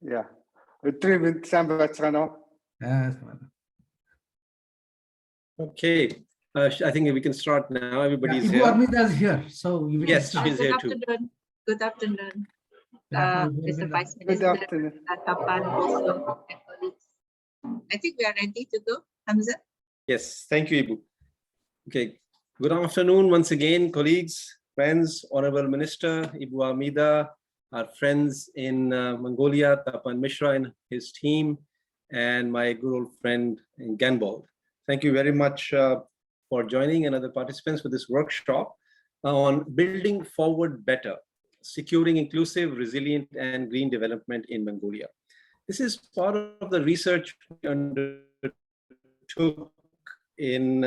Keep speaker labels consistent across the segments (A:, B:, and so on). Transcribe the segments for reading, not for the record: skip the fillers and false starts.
A: Yeah. Өдрийн мэнд сайн байцгаана уу?
B: Yes.
C: Okay, I think we can start now. Everybody's
B: Ibu
C: here.
B: Armida is here, so you will
C: Yes,
B: start.
C: she's here too.
D: Good afternoon, Mr.
B: afternoon.
D: Vice
A: Good
D: Minister
A: afternoon.
D: Tapan also and colleagues. I think we are ready to go, Hamza.
C: Yes, thank you, Ibu. Okay, good afternoon once again, colleagues, friends, Honorable Minister Ibu Armida, our friends in Mongolia, Tapan Mishra and his team, and my good old friend in Ganbald. Thank you very much for joining and other participants for this workshop on building forward better, securing inclusive, resilient, and green development in Mongolia. This is part of the research we undertook in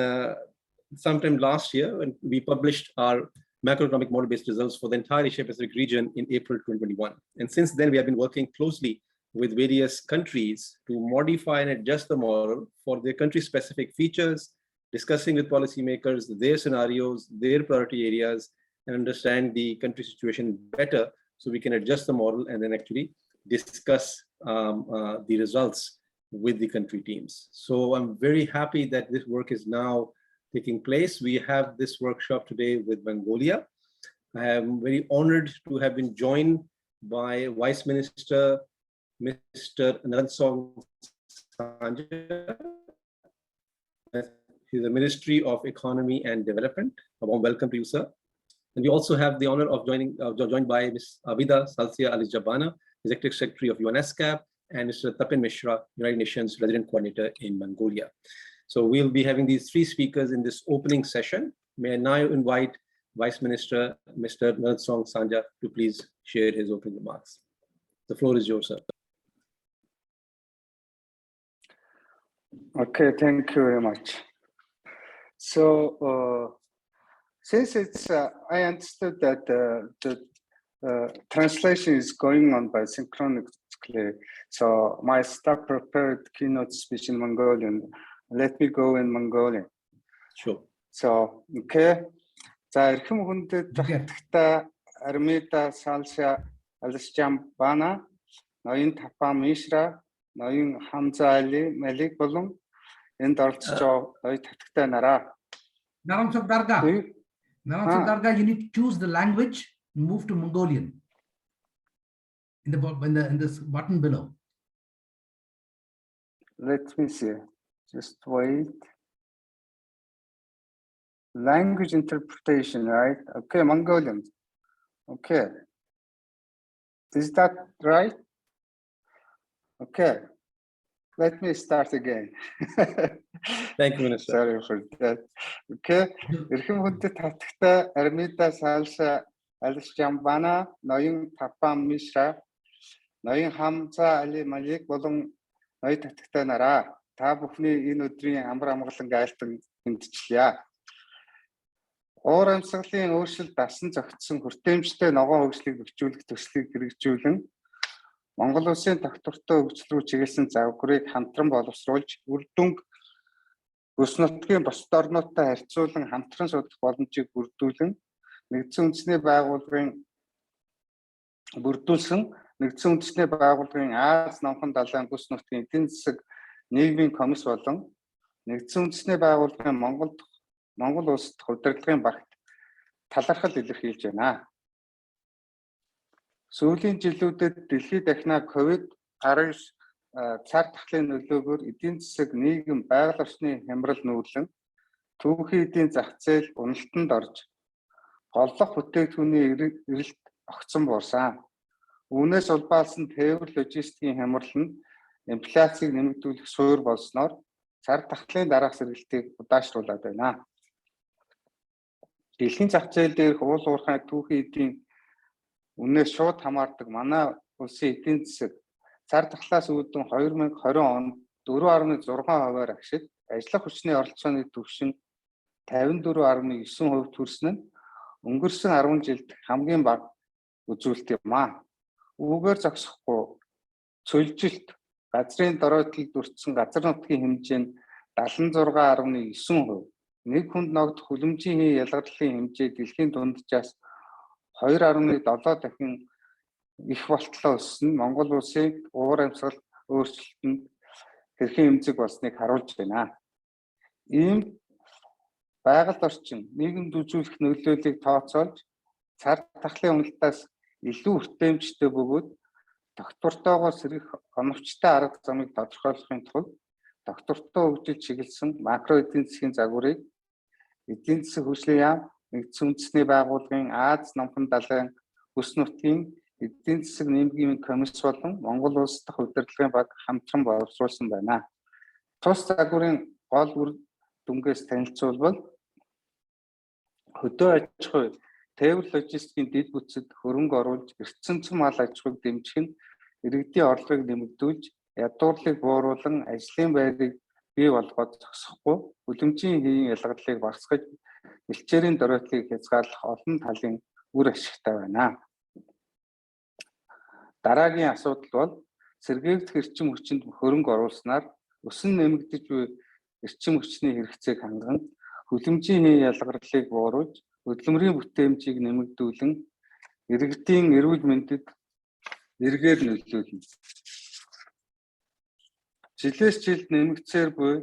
C: sometime last year when we published our macroeconomic model-based results for the entire Asia-Pacific region in April 2021. And since then, we have been working closely with various countries to modify and adjust the model for their country-specific features, discussing with policymakers their scenarios, their priority areas, and understand the country situation better so we can adjust the model and then actually discuss the results with the country teams. So I'm very happy that this work is now taking place. We have this workshop today with Mongolia. I am very honored to have been joined by Vice Minister Mr. Nansong Sanja. He's the Ministry of Economy and Development. A warm welcome to you, sir. And we also have the honor of joined by Ms. Abida Salsia Ali-Jabana, Executive Secretary of ESCAP, and Mr. Tapan Mishra, United Nations Resident Coordinator in Mongolia. So we'll be having these three speakers in this opening session. May I now invite Vice Minister Mr. Nansong Sanja to please share his opening remarks. The floor is yours, sir.
A: Okay, thank you very much. So since it's, I understood that the translation is going on by synchronously. So my staff prepared keynote speech in Mongolian. Let me go in Mongolian.
C: Sure.
A: So, okay. За эрхэм хүндэт захидагта Армида Салша Ali-Jabana, ноён Tapan Mishra, ноён Hamza Ali Malik болон энд оролцож байгаа ноён татагтай нараа.
B: Naramsuk Darga, you need to choose the language and move to Mongolian in this button below.
A: Let me see. Just wait. Language interpretation, right? Okay, Mongolian. Okay. Is that right? Okay. Let me start again.
C: Thank you, Minister.
A: Sorry for that. Okay. Эрхэм хүндэт татагтай Армида Салша Ali-Jabana, ноён Tapan Mishra, ноён Hamza Ali Malik болон ноён татагтай нараа. Та бүхний энэ өдрийн амар амгалан айлтан мэдчихлээ. Уур амьсгалын өөрчлөлт дасан зохицсон хүртээмжтэй ногоон хөгжлийг бэхжүүлэх төслийг хэрэгжүүлэн Монгол улсын тогтвортой хөгжил рүү чиглэсэн загварыг хамтран боловсруулж, үр дүнг бүс нутгийн бусад орнуудтай харьцуулан хамтран судлах боломжийг бүрдүүлэн нэгдсэн үндэсний байгууллагын Аз номхон далайн бүс нутгийн эдийн засаг нийгмийн комисс болон нэгдсэн үндэсний байгууллагын Монгол улсад удирдлагын багт талархал илэрхийлж байна. Сүүлийн жилүүдэд дэлхийд дахинаа COVID-19 цар тахлын нөлөөгөөр эдийн засаг, нийгэм, байгаль орчны хямрал нүүрлэн түүхийн эдийн зах зээл уналтанд орж голлох бүтээгдэхүүний эрэлт огцон буурсан. Үүнээс улбаалсан тээвэр логистикийн хямрал нь инфляцийг нэмэгдүүлэх суурь болсноор цар тахлын дараах сэргэлтийг удаашруулад байна. Дэлхийн зах зээл дээрх уул уурхай түүхийн эдийн үнээс шууд хамаардаг манай улсын эдийн засаг цар тахлаас үүдэн 2020 онд 4.6%-аар агшиж, ажиллах хүчний оролцооны түвшин 54.9% хүрсэн нь өнгөрсөн 10 жилд хамгийн бага үзүүлэлт юм аа. Үүгээр зогсохгүй цөлжилт газрын доройтлолд өртсөн газар нутгийн хэмжээ нь 76.9%, нэг хүнд ногдох хүлэмжийн ялгарлын хэмжээ дэлхийн дунджаас 2.7 дахин их болтлоо өснө Монгол улсын уур амьсгал өөрчлөлтөнд хэрхэн эмзэг болсныг харуулж байна. Ийм байгаль орчин нийгэмд үзүүлэх нөлөөллийг тооцоолж цар тахлын уналтаас илүү хүртээмжтэй бөгөөд доктортойгоо сэргэх оновчтой арга замыг тодорхойлохын тулд доктортой хөгжиж чиглэсэн макро эдийн засгийн загварыг эдийн засаг хөгжлийн яам, нэгдсэн үндэсний байгууллагын Аз номхон далайн бүс нутгийн эдийн засаг нэмгийн комисс болон Монгол улс дахь удирдлагын баг хамтран боловсруулсан байна. Тус загварын гол үр дүнгээс танилцуулбал хөдөө аж ахуй, тээвэр логистикийн дэд бүтцэд хөрөнгө оруулж эрчимцэн мал аж ахуйг дэмжих нь иргэдийн орлогыг нэмэгдүүлж, ядуурлыг бууруулан ажлын байрыг бий болгоод зогсохгүй, хүлэмжийн хийн ялгардлыг багасгаж, бэлчээрийн дөрөөдлийг хязгаарлах олон талын үр ашигтай байна. Дараагийн асуудал бол сэргээгдэх эрчим хүчинд хөрөнгө оруулснаар өсөн нэмэгдэж буй эрчим хүчний хэрэгцээг ханган, хүлэмжийн хийн ялгарлыг бууруулж, хөдөлмөрийн бүтээмжийг нэмэгдүүлэн, иргэдийн эрүүл мэндэд эргээр нөлөөлнө. Жилээс жилд нэмэгдсээр буй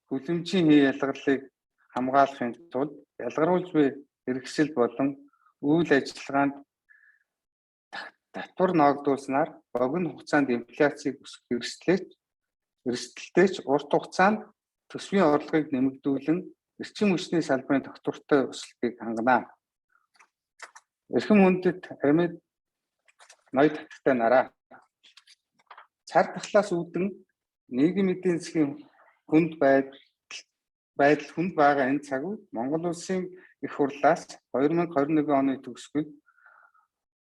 A: хүлэмжийн хийн ялгарлыг хамгаалахын тулд ялгаруулж буй хэрэгсэл болон үйл ажиллагаанд татвар ногдуулснаар богино хугацаанд инфляцийг өсгөх эрсдэлтэй ч урт хугацаанд төсвийн орлогыг нэмэгдүүлэн эрчим хүчний салбарын тогтвортой өсөлтийг хангана. Эрхэм хүндэт амьд ноёд таттай нараа. Цар тахлаас үүдэн нийгэм эдийн засгийн хүнд байдал хүнд байгаа энэ цаг үед Монгол улсын их хурлаас 2021 оны төгсгөл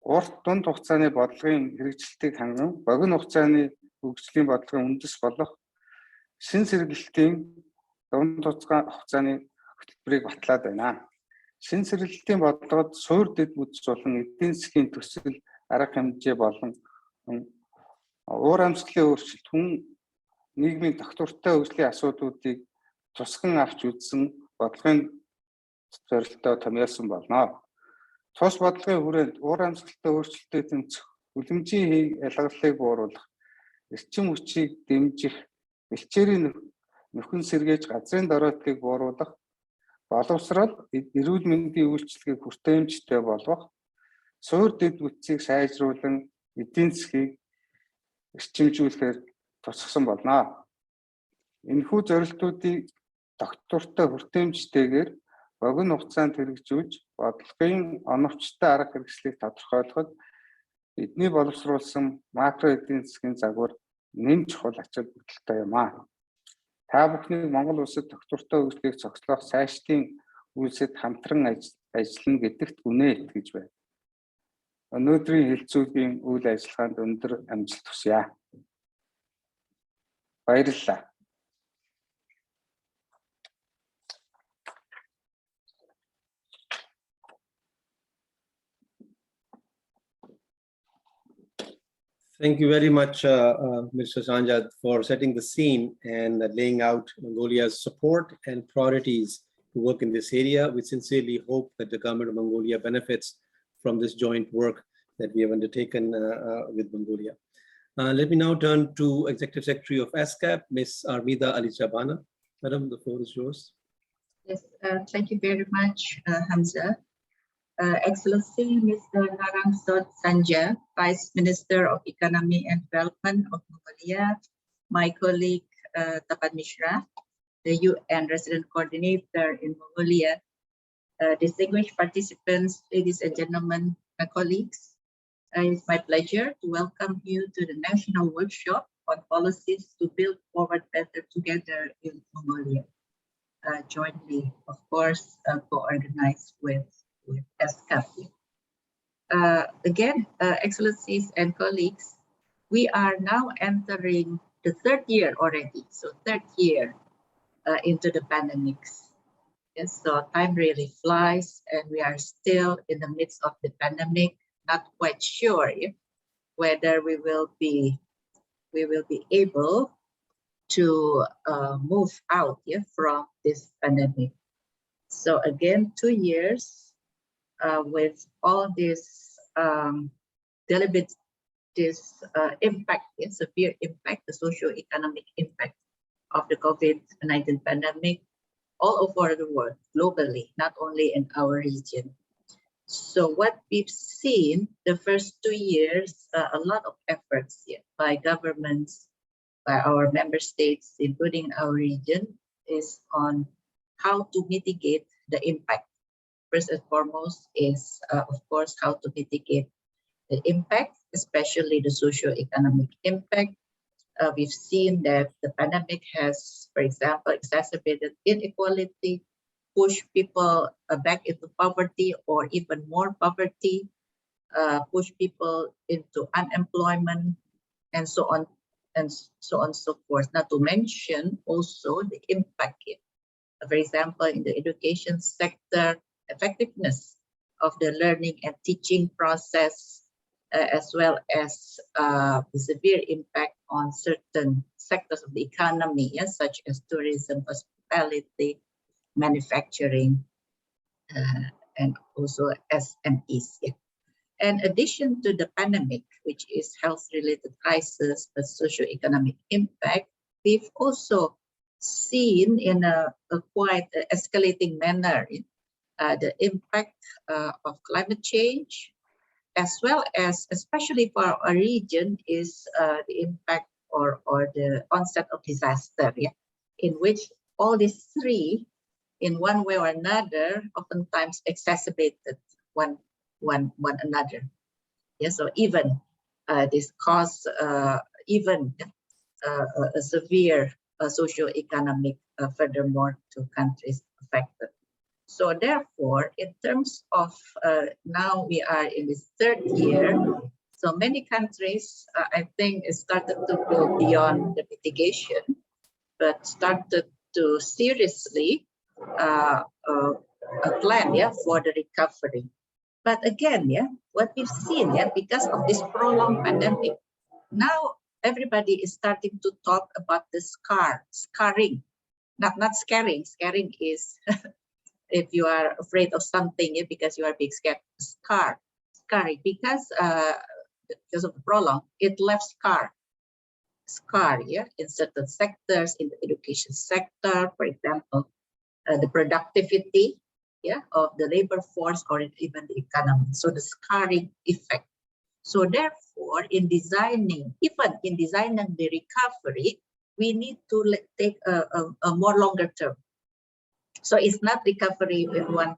A: урт дунд хугацааны бодлогын хэрэгжилтийг ханган богино хугацааны хөгжлийн бодлогын үндэс болох шин сэргэлтийн дунд хугацааны хөтөлбөрийг батлаад байна. Шин сэргэлтийн бодлогод суур дэд бүтц болон эдийн засгийн төсөл арга хэмжээ болон уур амьсгалын өөрчлөлт хүн нийгмийн тогтвортой хөгжлийн асуудлуудыг тусган авч үзсэн бодлогын зорилттой томьёолсон болно. Тус бодлогын хүрээнд уур амьсгалтай өөрчлөлтөд тэмцэх, хүлэмжийн хийх ялгарлыг бууруулах, эрчим хүчийг дэмжих, бэлчээрийн нөхөн сэргээж газрын дороотлыг бууруулах, боловсрол, эрүүл мэндийн үйлчилгээг хүртээмжтэй болгох, суур дэд бүтцийг сайжруулан эдийн засгийг эрчимжүүлэхээр тусгасан болно. Энэхүү зорилтуудыг доктортой хүртээмжтэйгээр богино хугацаанд хэрэгжүүлж, бодлогын оновчтой арга хэрэгслийг тодорхойлоход бидний боловсруулсан макро эдийн засгийн загвар нэм чухал ачаал бүгдэлтэй юм аа. Та бүхнийг Монгол улсад тогтвортой хөгжлийг цогцлоох сайшдын үйлсэд хамтран ажиллана гэдэгт үнэ итгэж байна. Өнөөдрийн хэлэлцүүлгийн үйл ажиллагаанд өндөр амжилт хүсье. Баярлалаа.
C: Thank you very much, Mr. Sanjad, for setting the scene and laying out Mongolia's support and priorities to work in this area. We sincerely hope that the government of Mongolia benefits from this joint work that we have undertaken with Mongolia. Let me now turn to Executive Secretary of ESCAP, Ms. Armida Ali-Chabana. Madam, the floor is yours.
D: Yes, thank you very much, Hamza. Excellency, Mr. Narangsod Sanja, Vice Minister of Economy and Development of Mongolia, my colleague Tapan Mishra, the UN Resident Coordinator in Mongolia, distinguished participants, ladies and gentlemen, my colleagues, it's my pleasure to welcome you to the National Workshop on Policies to Build Forward Better Together in Mongolia, jointly, of course, co-organized with ESCAP. Again, Excellencies and colleagues, we are now entering the third year already, so third year into the pandemics. Yes, so time really flies, and we are still in the midst of the pandemic. Not quite sure whether we will be able to move out from this pandemic. So again, 2 years with all these deliberate this impact, severe impact, the socio-economic impact of the COVID-19 pandemic all over the world, globally, not only in our region. So what we've seen the first 2 years, a lot of efforts by governments, by our member states, including our region, is on how to mitigate the impact. First and foremost is, of course, how to mitigate the impact, especially the socio-economic impact. We've seen that the pandemic has, for example, exacerbated inequality, push people back into poverty or even more poverty, push people into unemployment, and so on and so forth. Not to mention also the impact here. For example, in the education sector, effectiveness of the learning and teaching process, as well as the severe impact on certain sectors of the economy, such as tourism, hospitality, manufacturing, and also SMEs. In addition to the pandemic, which is health-related crisis, but socio-economic impact, we've also seen in a quite escalating manner the impact of climate change, as well as, especially for our region, is the impact or the onset of disaster, in which all these three, in one way or another, oftentimes exacerbated one another. So even this cause even a severe socio-economic furthermore to countries affected. So therefore, in terms of now we are in this third year, so many countries, I think, started to go beyond the mitigation, but started to seriously plan for the recovery. But again, what we've seen, because of this prolonged pandemic, now everybody is starting to talk about the scarring, not scaring. Scaring is if you are afraid of something, because you are being scared. Scarring, because of the prolong, it left scar, in certain sectors, in the education sector, for example, the productivity, of the labor force, or even the economy. So the scarring effect. So therefore, in designing the recovery, we need to take a more longer term. So it's not recovery in one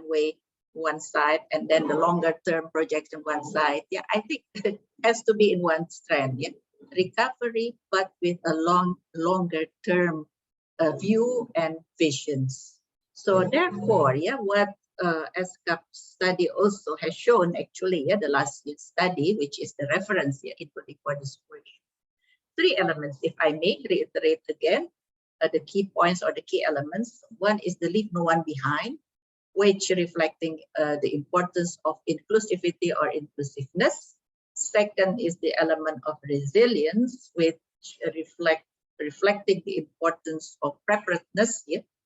D: way, one side, and then the longer term projection one side. I think it has to be in one strand. Recovery, but with a longer term view and visions. So therefore, what ESCAP study also has shown, actually, the last year's study, which is the reference including for this workshop. 3 elements, if I may reiterate again, the key points or the key elements. One is the leave no one behind, which reflecting the importance of inclusivity or inclusiveness. Second is the element of resilience, which reflecting the importance of preparedness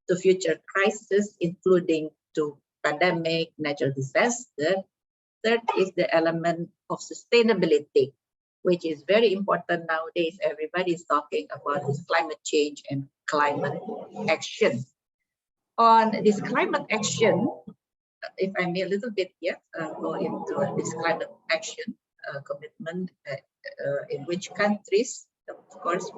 D: to future crises, including to pandemic, natural disaster. Third is the element of sustainability, which is very important nowadays. Everybody is talking about this climate change and climate action. On this climate action, if I may a little bit go into this climate action commitment, in which countries, of course,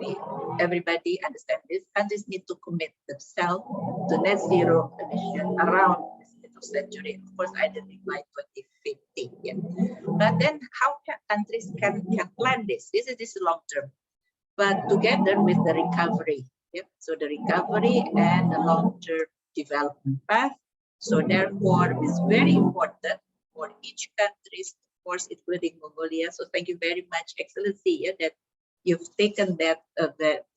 D: everybody understand this, countries need to commit themselves to net zero emission around this middle century. Of course, identify 2050. But then how countries can plan this? This is long term, but together with the recovery. So the recovery and the long-term development path. So therefore, it's very important for each country, of course, including Mongolia. So thank you very much, Excellency, that you've taken that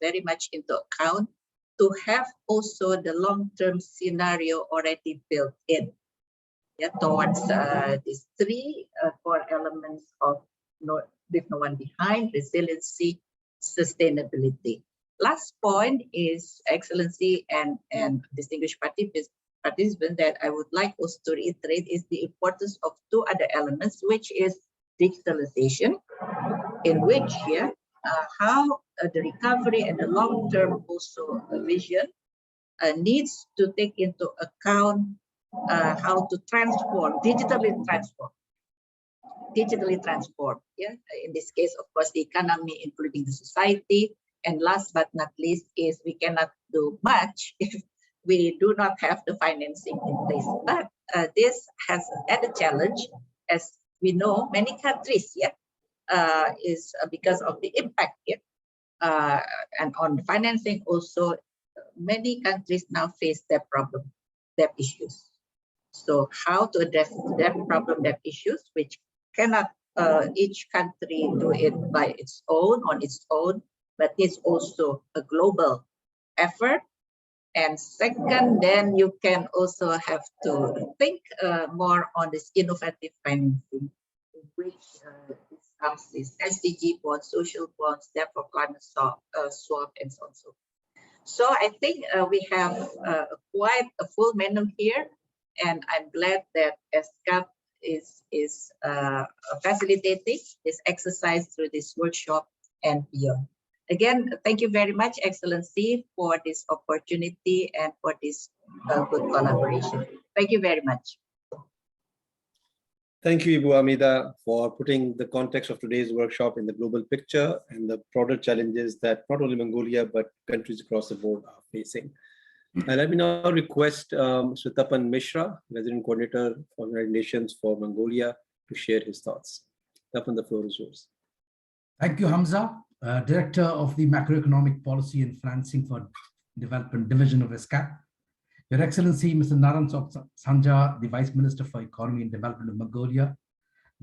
D: very much into account to have also the long-term scenario already built in towards these 3 core elements of leave no one behind, resiliency, sustainability. Last point is, Excellency and distinguished participants, that I would like also to reiterate is the importance of 2 other elements, which is digitalization, in which how the recovery and the long-term also vision needs to take into account how to digitally transform. In this case, of course, the economy, including the society. And last but not least is we cannot do much if we do not have the financing in place. But this has added challenge, as we know, many countries is because of the impact and on financing also, many countries now face debt issues. So how to address debt issues, which cannot each country do it on its own, but it's also a global effort. And second, then you can also have to think more on this innovative financing, which comes this SDG bonds, social bonds, debt for climate swap, and so on and so forth. So I think we have quite a full menu here, and I'm glad that ESCAP is facilitating this exercise through this workshop and beyond. Again, thank you very much, Excellency, for this opportunity and for this good collaboration. Thank you very much.
C: Thank you, Ibu Amida, for putting the context of today's workshop in the global picture and the broader challenges that not only Mongolia, but countries across the board are facing. And let me now request Mr. Tapan Mishra, Resident Coordinator for the United Nations for Mongolia, to share his thoughts. Tapan, the floor is yours.
B: Thank you, Hamza, Director of the Macroeconomic Policy and Financing for Development Division of ESCAP. Your Excellency, Mr. Narangsot Sanja, the Vice Minister for Economy and Development of Mongolia.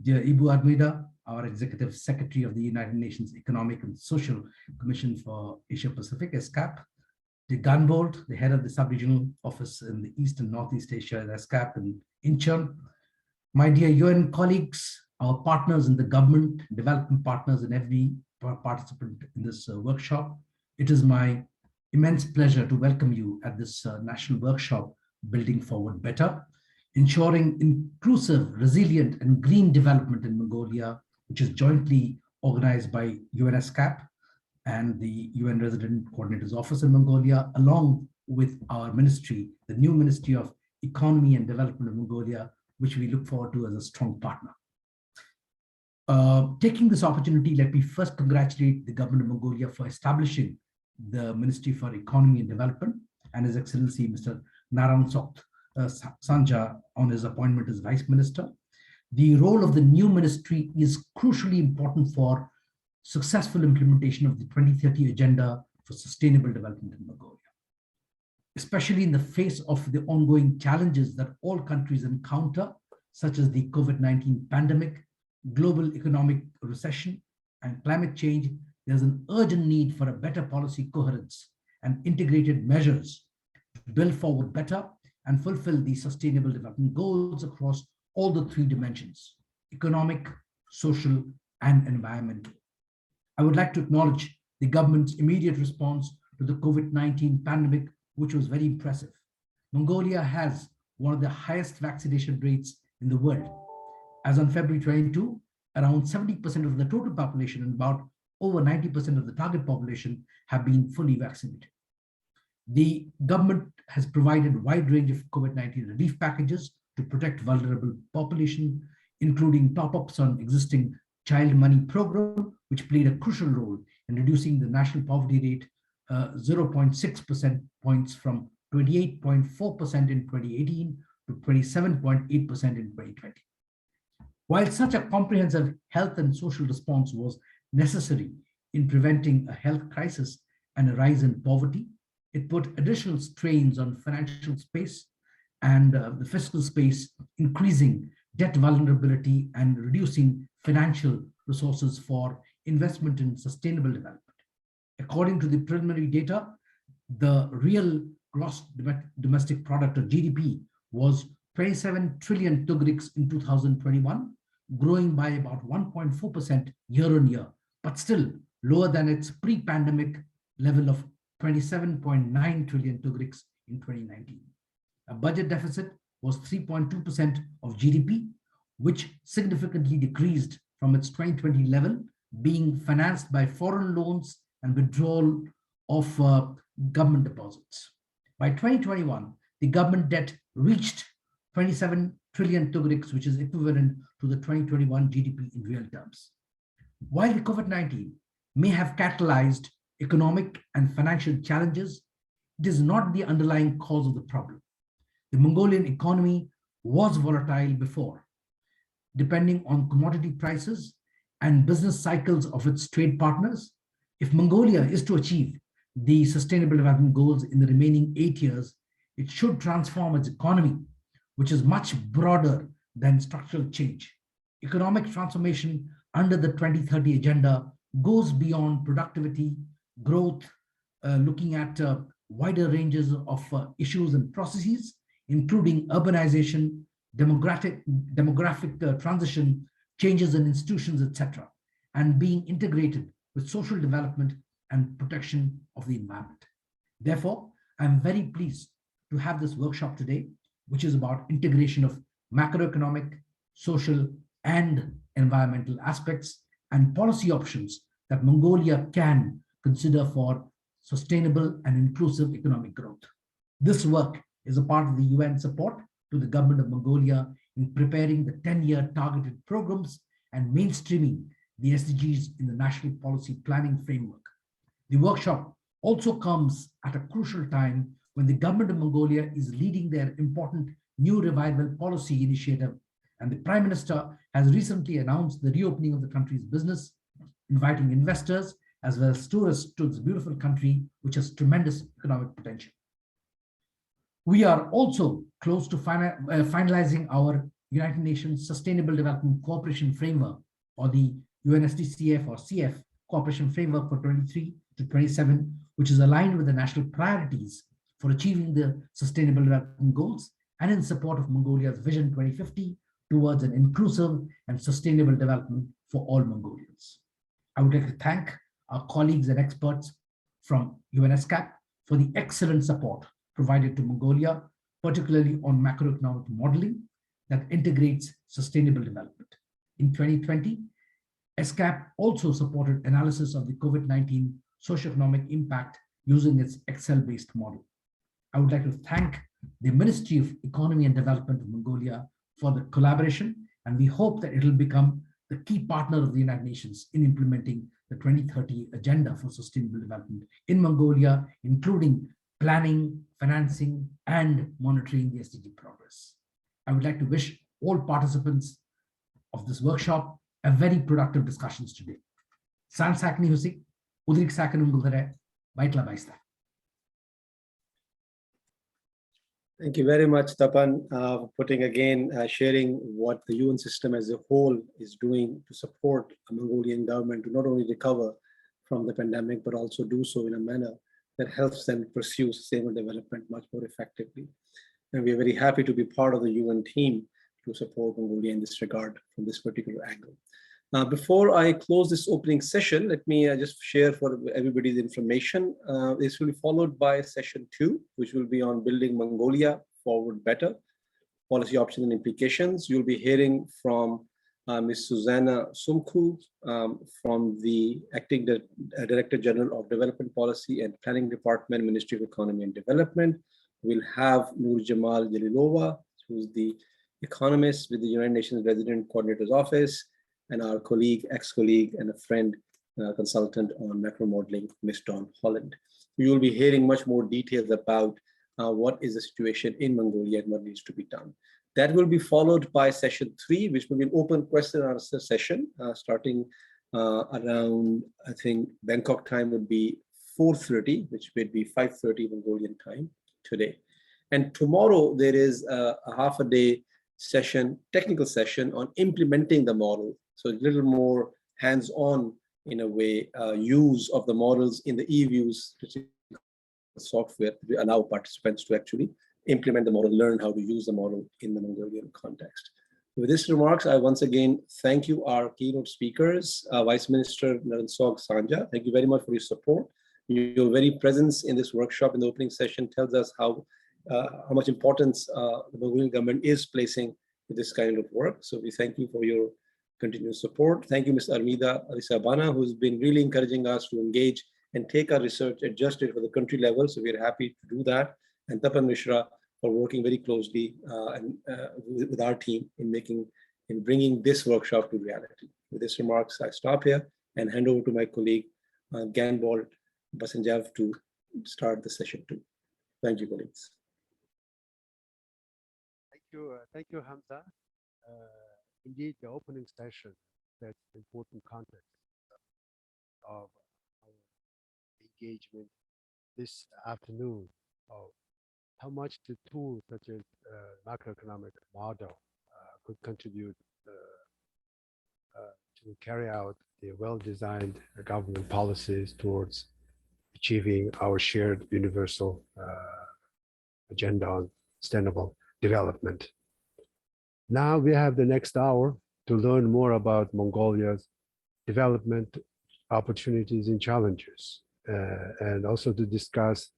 B: Dear Ibu Amida, our Executive Secretary of the United Nations Economic and Social Commission for Asia Pacific, ESCAP. Dear Gunbold, the head of the sub-regional office in the East and Northeast Asia at ESCAP in Incheon. My dear UN colleagues, our partners in the government, development partners, and every participant in this workshop. It is my immense pleasure to welcome you at this national workshop, Building Forward Better, ensuring inclusive, resilient, and green development in Mongolia, which is jointly organized by UNESCAP and the UN Resident Coordinator's Office in Mongolia, along with our ministry, the new Ministry of Economy and Development of Mongolia, which we look forward to as a strong partner. Taking this opportunity, let me first congratulate the government of Mongolia for establishing the Ministry for Economy and Development and His Excellency Mr. Narangsot Sanja on his appointment as Vice Minister. The role of the new ministry is crucially important for successful implementation of the 2030 Agenda for Sustainable Development in Mongolia, especially in the face of the ongoing challenges that all countries encounter, such as the COVID-19 pandemic, global economic recession, and climate change. There's an urgent need for a better policy coherence and integrated measures to build forward better and fulfill the sustainable development goals across all the three dimensions: economic, social, and environmental. I would like to acknowledge the government's immediate response to the COVID-19 pandemic, which was very impressive. Mongolia has one of the highest vaccination rates in the world. As on February 22, around 70% of the total population and about over 90% of the target population have been fully vaccinated. The government has provided a wide range of COVID-19 relief packages to protect vulnerable population, including top-ups on existing child money program, which played a crucial role in reducing the national poverty rate 0.6% points from 28.4% in 2018 to 27.8% in 2020. While such a comprehensive health and social response was necessary in preventing a health crisis and a rise in poverty, it put additional strains on financial space and the fiscal space, increasing debt vulnerability and reducing financial resources for investment in sustainable development. According to the preliminary data, the real gross domestic product, or GDP, was 27 trillion tugriks in 2021, growing by about 1.4% year on year, but still lower than its pre-pandemic level of 27.9 trillion tugriks in 2019. A budget deficit was 3.2% of GDP, which significantly decreased from its 2020 level, being financed by foreign loans and withdrawal of government deposits. By 2021, the government debt reached 27 trillion tugriks, which is equivalent to the 2021 GDP in real terms. While the COVID-19 may have catalyzed economic and financial challenges, it is not the underlying cause of the problem. The Mongolian economy was volatile before, depending on commodity prices and business cycles of its trade partners. If Mongolia is to achieve the Sustainable Development Goals in the remaining 8 years, it should transform its economy, which is much broader than structural change. Economic transformation under the 2030 agenda goes beyond productivity, growth, looking at wider ranges of issues and processes, including urbanization, demographic transition, changes in institutions, etc., and being integrated with social development and protection of the environment. Therefore, I'm very pleased to have this workshop today, which is about integration of macroeconomic, social, and environmental aspects and policy options that Mongolia can consider for sustainable and inclusive economic growth. This work is a part of the UN support to the government of Mongolia in preparing the 10-year targeted programs and mainstreaming the SDGs in the national policy planning framework. The workshop also comes at a crucial time when the government of Mongolia is leading their important new revival policy initiative, and the Prime Minister has recently announced the reopening of the country's business, inviting investors as well as tourists to this beautiful country, which has tremendous economic potential. We are also close to finalizing our United Nations Sustainable Development Cooperation Framework, or the UNSDCF or CF Cooperation Framework for 23 to 27, which is aligned with the national priorities for achieving the Sustainable Development Goals and in support of Mongolia's Vision 2050 towards an inclusive and sustainable development for all Mongolians. I would like to thank our colleagues and experts from ESCAP for the excellent support provided to Mongolia, particularly on macroeconomic modeling that integrates sustainable development. In 2020, ESCAP also supported analysis of the COVID-19 socioeconomic impact using its Excel-based model. I would like to thank the Ministry of Economy and Development of Mongolia for the collaboration, and we hope that it will become the key partner of the United Nations in implementing the 2030 Agenda for Sustainable Development in Mongolia, including planning, financing, and monitoring the SDG progress. I would like to wish all participants of this workshop a very productive discussions today. San Sakni Husik, Udrik Sakanum Guldare, Baitla Baista.
C: Thank you very much, Tapan, for sharing what the UN system as a whole is doing to support the Mongolian government to not only recover from the pandemic, but also do so in a manner that helps them pursue sustainable development much more effectively. And we are very happy to be part of the UN team to support Mongolia in this regard from this particular angle. Before I close this opening session, let me just share for everybody's information. This will be followed by session 2, which will be on building Mongolia forward better, policy options and implications. You'll be hearing from Ms. Susanna Sumku from the Acting Director General of Development Policy and Planning Department, Ministry of Economy and Development. We'll have Nur Jamal Jalilova, who's the economist with the United Nations Resident Coordinator's Office, and our colleague, ex-colleague, and a friend, consultant on macro modeling, Ms. Dawn Holland. You will be hearing much more details about what is the situation in Mongolia and what needs to be done. That will be followed by session 3, which will be an open question and answer session, starting around, I think, Bangkok time would be 4:30, which would be 5:30 Mongolian time today. And tomorrow there is a half a day session, technical session on implementing the model. So a little more hands-on, in a way, use of the models in the eViews software to allow participants to actually implement the model, learn how to use the model in the Mongolian context. With these remarks, I once again thank you, our keynote speakers, Vice Minister Naransog Sanja. Thank you very much for your support. Your very presence in this workshop in the opening session tells us how much importance the Mongolian government is placing with this kind of work. So we thank you for your continuous support. Thank you, Ms. Armida Alisabana, who's been really encouraging us to engage and take our research, adjust it for the country level. So we're happy to do that. And Tapan Mishra for working very closely with our team in bringing this workshop to reality. With these remarks, I stop here and hand over to my colleague, Ganbol Basanjav, to start the session too. Thank you, colleagues.
E: Thank you, Hamza. Indeed, the opening session sets important context of our engagement this afternoon of how much the tools such as macroeconomic model could contribute to carry out the well-designed government policies towards achieving our shared universal agenda on sustainable development. Now we have the next hour to learn more about Mongolia's development opportunities and challenges, and also to discuss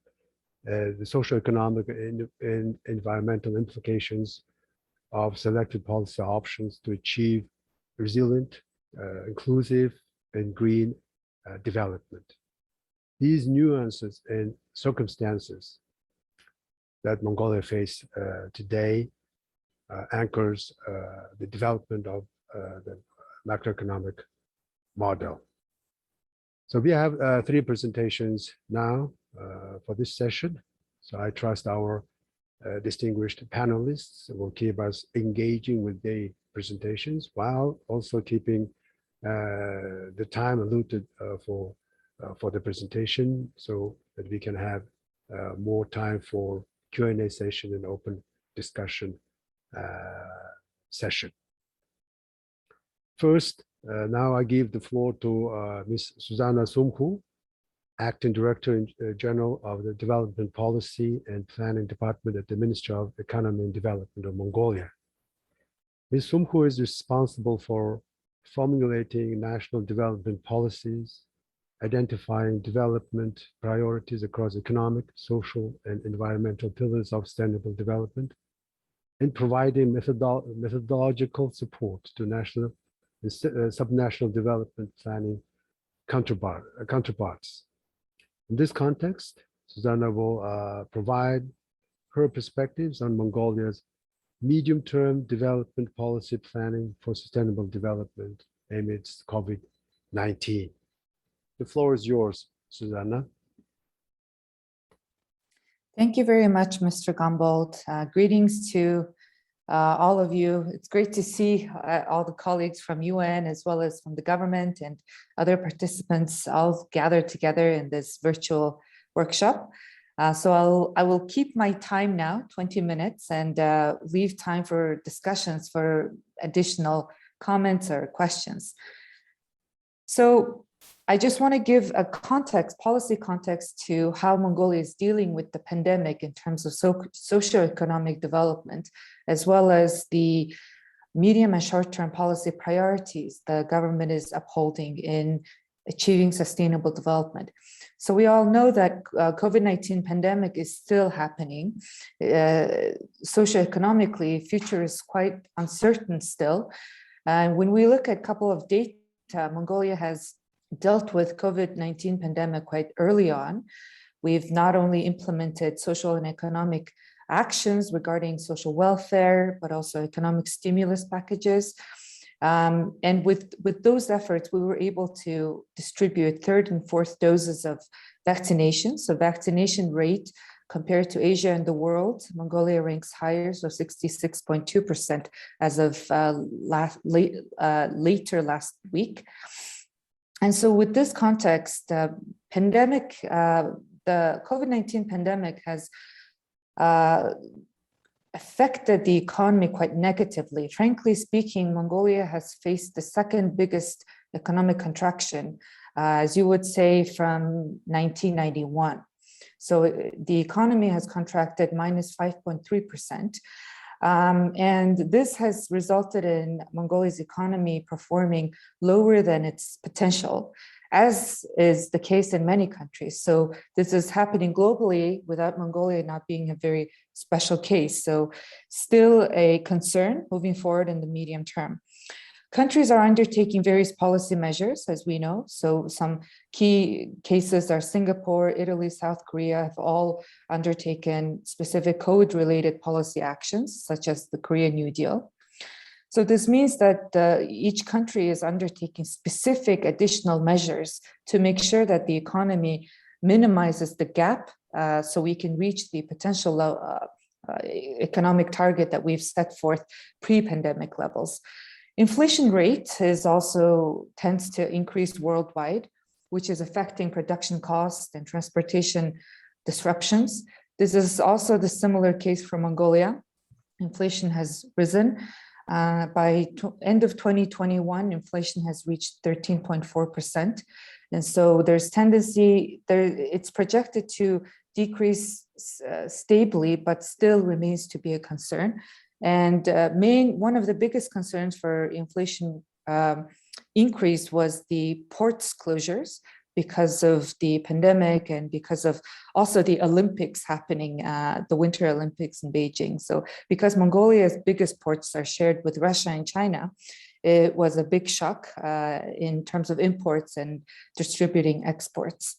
E: the socioeconomic and environmental implications of selected policy options to achieve resilient, inclusive, and green development. These nuances and circumstances that Mongolia faces today anchors the development of the macroeconomic model. So we have 3 presentations now for this session. So I trust our distinguished panelists will keep us engaging with their presentations while also keeping the time allotted for the presentation so that we can have more time for Q&A session and open discussion session. First, now I give the floor to Ms. Susanna Sumkhu, Acting Director General of the Development Policy and Planning Department at the Ministry of Economy and Development of Mongolia. Ms. Sumkhu is responsible for formulating national development policies, identifying development priorities across economic, social, and environmental pillars of sustainable development, and providing methodological support to national and subnational development planning counterparts. In this context, Susanna will provide her perspectives on Mongolia's medium-term development policy planning for sustainable development amidst COVID-19. The floor is yours, Susanna.
F: Thank you very much, Mr. Gombold. Greetings to all of you. It's great to see all the colleagues from UN as well as from the government and other participants all gathered together in this virtual workshop. So I will keep my time now, 20 minutes, and leave time for discussions for additional comments or questions. So I just want to give a context, policy context to how Mongolia is dealing with the pandemic in terms of socioeconomic development, as well as the medium and short-term policy priorities the government is upholding in achieving sustainable development. So we all know that COVID-19 pandemic is still happening. Socioeconomically, future is quite uncertain still. And when we look at a couple of data, Mongolia has dealt with COVID-19 pandemic quite early on. We've not only implemented social and economic actions regarding social welfare, but also economic stimulus packages. And with those efforts, we were able to distribute 3rd and 4th doses of vaccination. So vaccination rate compared to Asia and the world, Mongolia ranks higher, so 66.2% as of later last week. And so with this context, the COVID-19 pandemic has affected the economy quite negatively. Frankly speaking, Mongolia has faced the 2nd biggest economic contraction, as you would say, from 1991. So the economy has contracted minus 5.3%. And this has resulted in Mongolia's economy performing lower than its potential, as is the case in many countries. So this is happening globally without Mongolia not being a very special case. So still a concern moving forward in the medium term. Countries are undertaking various policy measures, as we know. So some key cases are Singapore, Italy, South Korea have all undertaken specific code-related policy actions, such as the Korean New Deal. So this means that each country is undertaking specific additional measures to make sure that the economy minimizes the gap so we can reach the potential economic target that we've set forth pre-pandemic levels. Inflation rate tends to increase worldwide, which is affecting production costs and transportation disruptions. This is also the similar case for Mongolia. Inflation has risen. By end of 2021, inflation has reached 13.4%. And so there's tendency, it's projected to decrease stably, but still remains to be a concern. And one of the biggest concerns for inflation increase was the ports closures because of the pandemic and because of also the Olympics happening, the Winter Olympics in Beijing. So because Mongolia's biggest ports are shared with Russia and China, it was a big shock in terms of imports and distributing exports.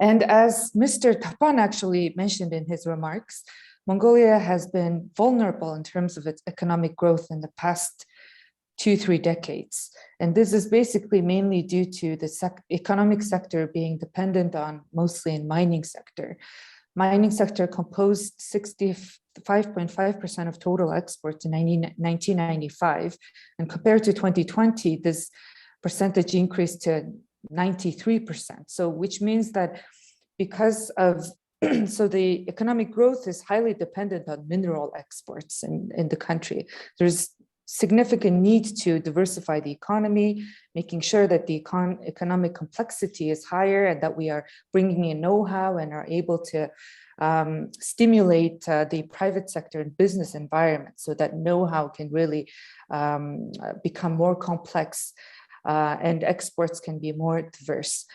F: And as Mr. Tapan actually mentioned in his remarks, Mongolia has been vulnerable in terms of its economic growth in the past 2-3 decades. And this is basically mainly due to the economic sector being dependent on mostly in mining sector. Mining sector composed 65.5% of total exports in 1995. And compared to 2020, this percentage increased to 93%. So which means that because of so the economic growth is highly dependent on mineral exports in the country. There's significant need to diversify the economy, making sure that the economic complexity is higher and that we are bringing in know-how and are able to stimulate the private sector and business environment so that know-how can really become more complex and exports can be more diverse.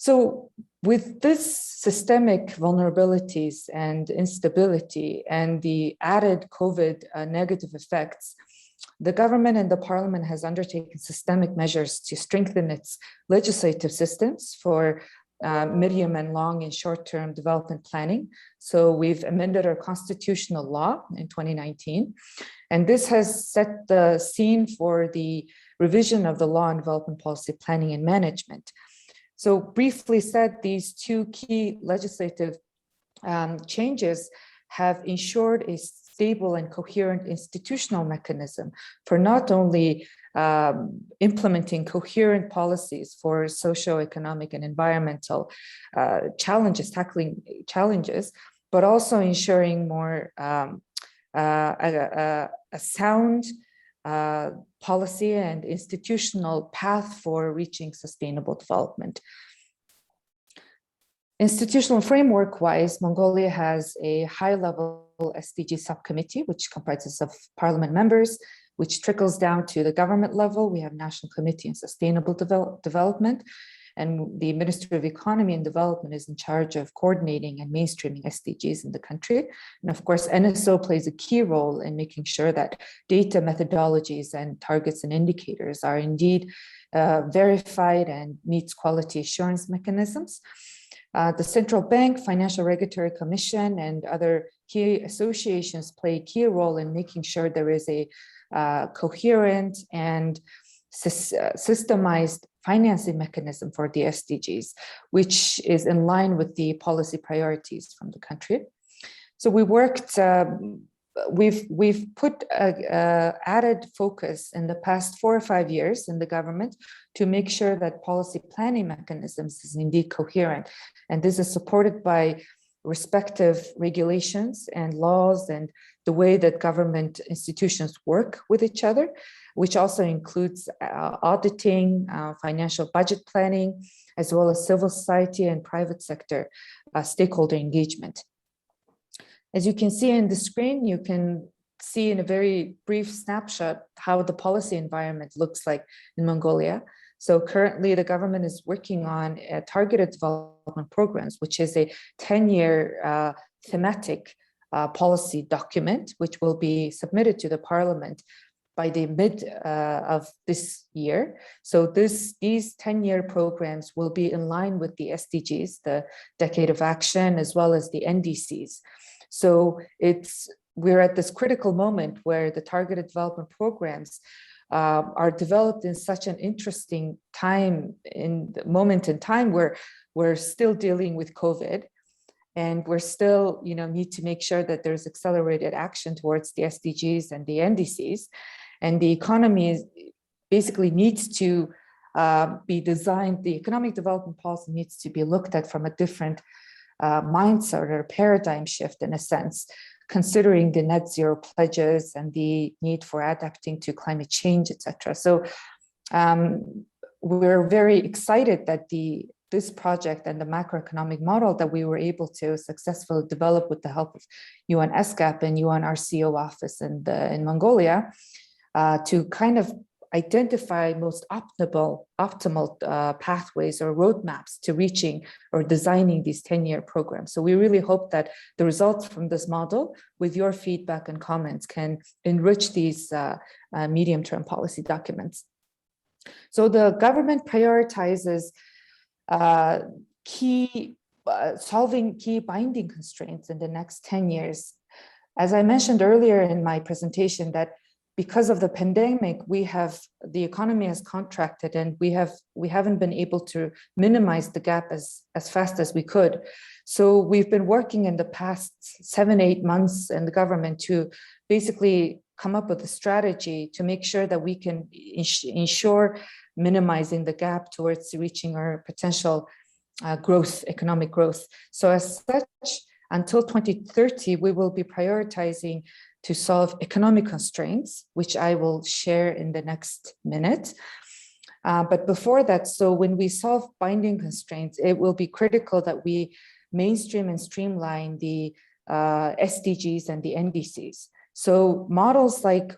F: So with this systemic vulnerabilities and instability and the added COVID negative effects, the government and the parliament has undertaken systemic measures to strengthen its legislative systems for medium and long and short-term development planning. So we've amended our constitutional law in 2019, and this has set the scene for the revision of the law on development policy planning and management. So briefly said, these two key legislative changes have ensured a stable and coherent institutional mechanism for not only implementing coherent policies for socio-economic and environmental tackling challenges, but also ensuring more a sound policy and institutional path for reaching sustainable development. Institutional framework-wise, Mongolia has a high-level SDG subcommittee, which comprises of parliament members, which trickles down to the government level. We have National Committee on Sustainable Development, and the Ministry of Economy and Development is in charge of coordinating and mainstreaming SDGs in the country. And of course, NSO plays a key role in making sure that data methodologies and targets and indicators are indeed verified and meets quality assurance mechanisms. The Central Bank, Financial Regulatory Commission, and other key associations play a key role in making sure there is a coherent and systemized financing mechanism for the SDGs, which is in line with the policy priorities from the country. So we worked, we've put added focus in the past 4 or 5 years in the government to make sure that policy planning mechanisms is indeed coherent. And this is supported by respective regulations and laws and the way that government institutions work with each other, which also includes auditing, financial budget planning, as well as civil society and private sector stakeholder engagement. As you can see in the screen, you can see in a very brief snapshot how the policy environment looks like in Mongolia. So currently the government is working on targeted development programs, which is a 10-year thematic policy document, which will be submitted to the parliament by the mid of this year. So these 10-year programs will be in line with the SDGs, the Decade of Action, as well as the NDCs. So we're at this critical moment where the targeted development programs are developed in such an interesting moment in time where we're still dealing with COVID. And we're still, need to make sure that there's accelerated action towards the SDGs and the NDCs. And the economy basically needs to be designed, the economic development policy needs to be looked at from a different mindset or paradigm shift in a sense, considering the net zero pledges and the need for adapting to climate change, etc. So we're very excited that this project and the macroeconomic model that we were able to successfully develop with the help of UN ESCAP and UN RCO office in Mongolia to kind of identify most optimal pathways or roadmaps to reaching or designing these 10-year programs. So we really hope that the results from this model, with your feedback and comments, can enrich these medium-term policy documents. So the government prioritizes solving key binding constraints in the next 10 years. As I mentioned earlier in my presentation, that because of the pandemic, the economy has contracted, and we haven't been able to minimize the gap as fast as we could. So we've been working in the past 7-8 months in the government to basically come up with a strategy to make sure that we can ensure minimizing the gap towards reaching our potential economic growth. So as such, until 2030, we will be prioritizing to solve economic constraints, which I will share in the next minute. But before that, so when we solve binding constraints, it will be critical that we mainstream and streamline the SDGs and the NDCs. So models like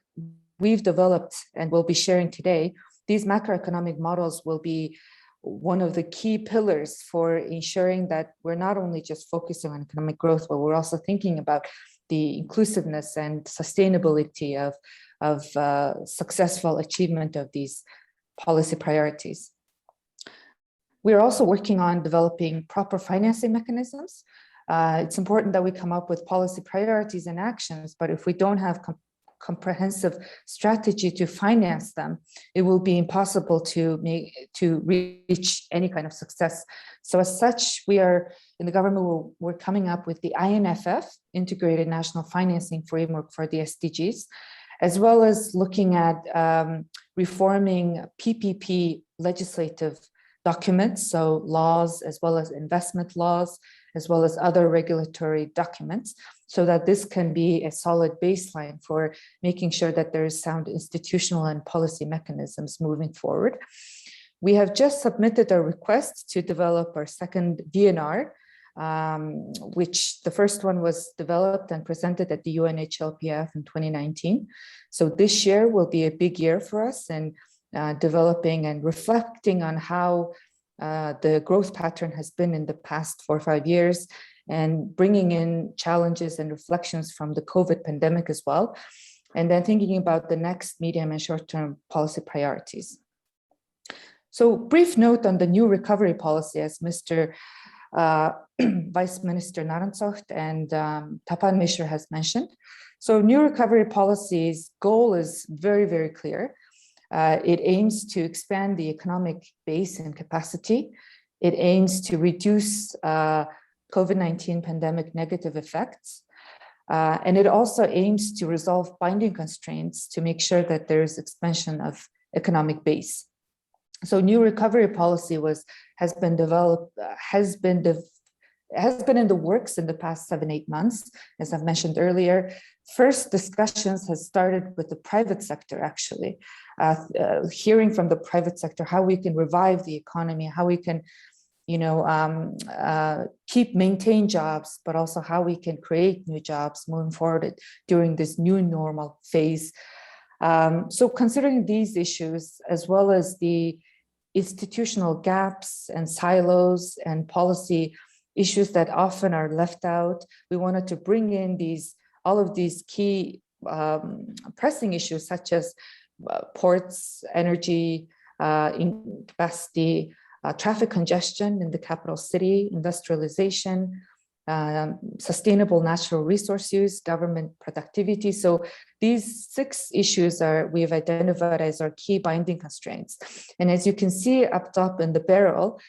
F: we've developed and will be sharing today, these macroeconomic models will be one of the key pillars for ensuring that we're not only just focusing on economic growth, but we're also thinking about the inclusiveness and sustainability of successful achievement of these policy priorities. We're also working on developing proper financing mechanisms. It's important that we come up with policy priorities and actions, but if we don't have comprehensive strategy to finance them, it will be impossible to reach any kind of success. So as such, we are in the government, we're coming up with the INFF, Integrated National Financing Framework for the SDGs, as well as looking at reforming PPP legislative documents, so laws, as well as investment laws, as well as other regulatory documents, so that this can be a solid baseline for making sure that there is sound institutional and policy mechanisms moving forward. We have just submitted a request to develop our second DNR, which the first one was developed and presented at the UNHLPF in 2019. So this year will be a big year for us in developing and reflecting on how the growth pattern has been in the past 4 or 5 years, and bringing in challenges and reflections from the COVID pandemic as well, and then thinking about the next medium and short-term policy priorities. So brief note on the new recovery policy, as Mr. Vice Minister Naransokt and Tapan Mishra has mentioned. So new recovery policy's goal is very, very clear. It aims to expand the economic base and capacity. It aims to reduce COVID-19 pandemic negative effects. And it also aims to resolve binding constraints to make sure that there is expansion of economic base. So new recovery policy has been in the works in the past 7-8 months, as I've mentioned earlier. First discussions has started with the private sector, actually, hearing from the private sector how we can revive the economy, how we can, maintain jobs, but also how we can create new jobs moving forward during this new normal phase. So considering these issues, as well as the institutional gaps and silos and policy issues that often are left out, we wanted to bring in all of these key pressing issues such as ports, energy, capacity, traffic congestion in the capital city, industrialization, sustainable natural resource use, government productivity. So these 6 issues we've identified as our key binding constraints. And as you can see up top in the barrel,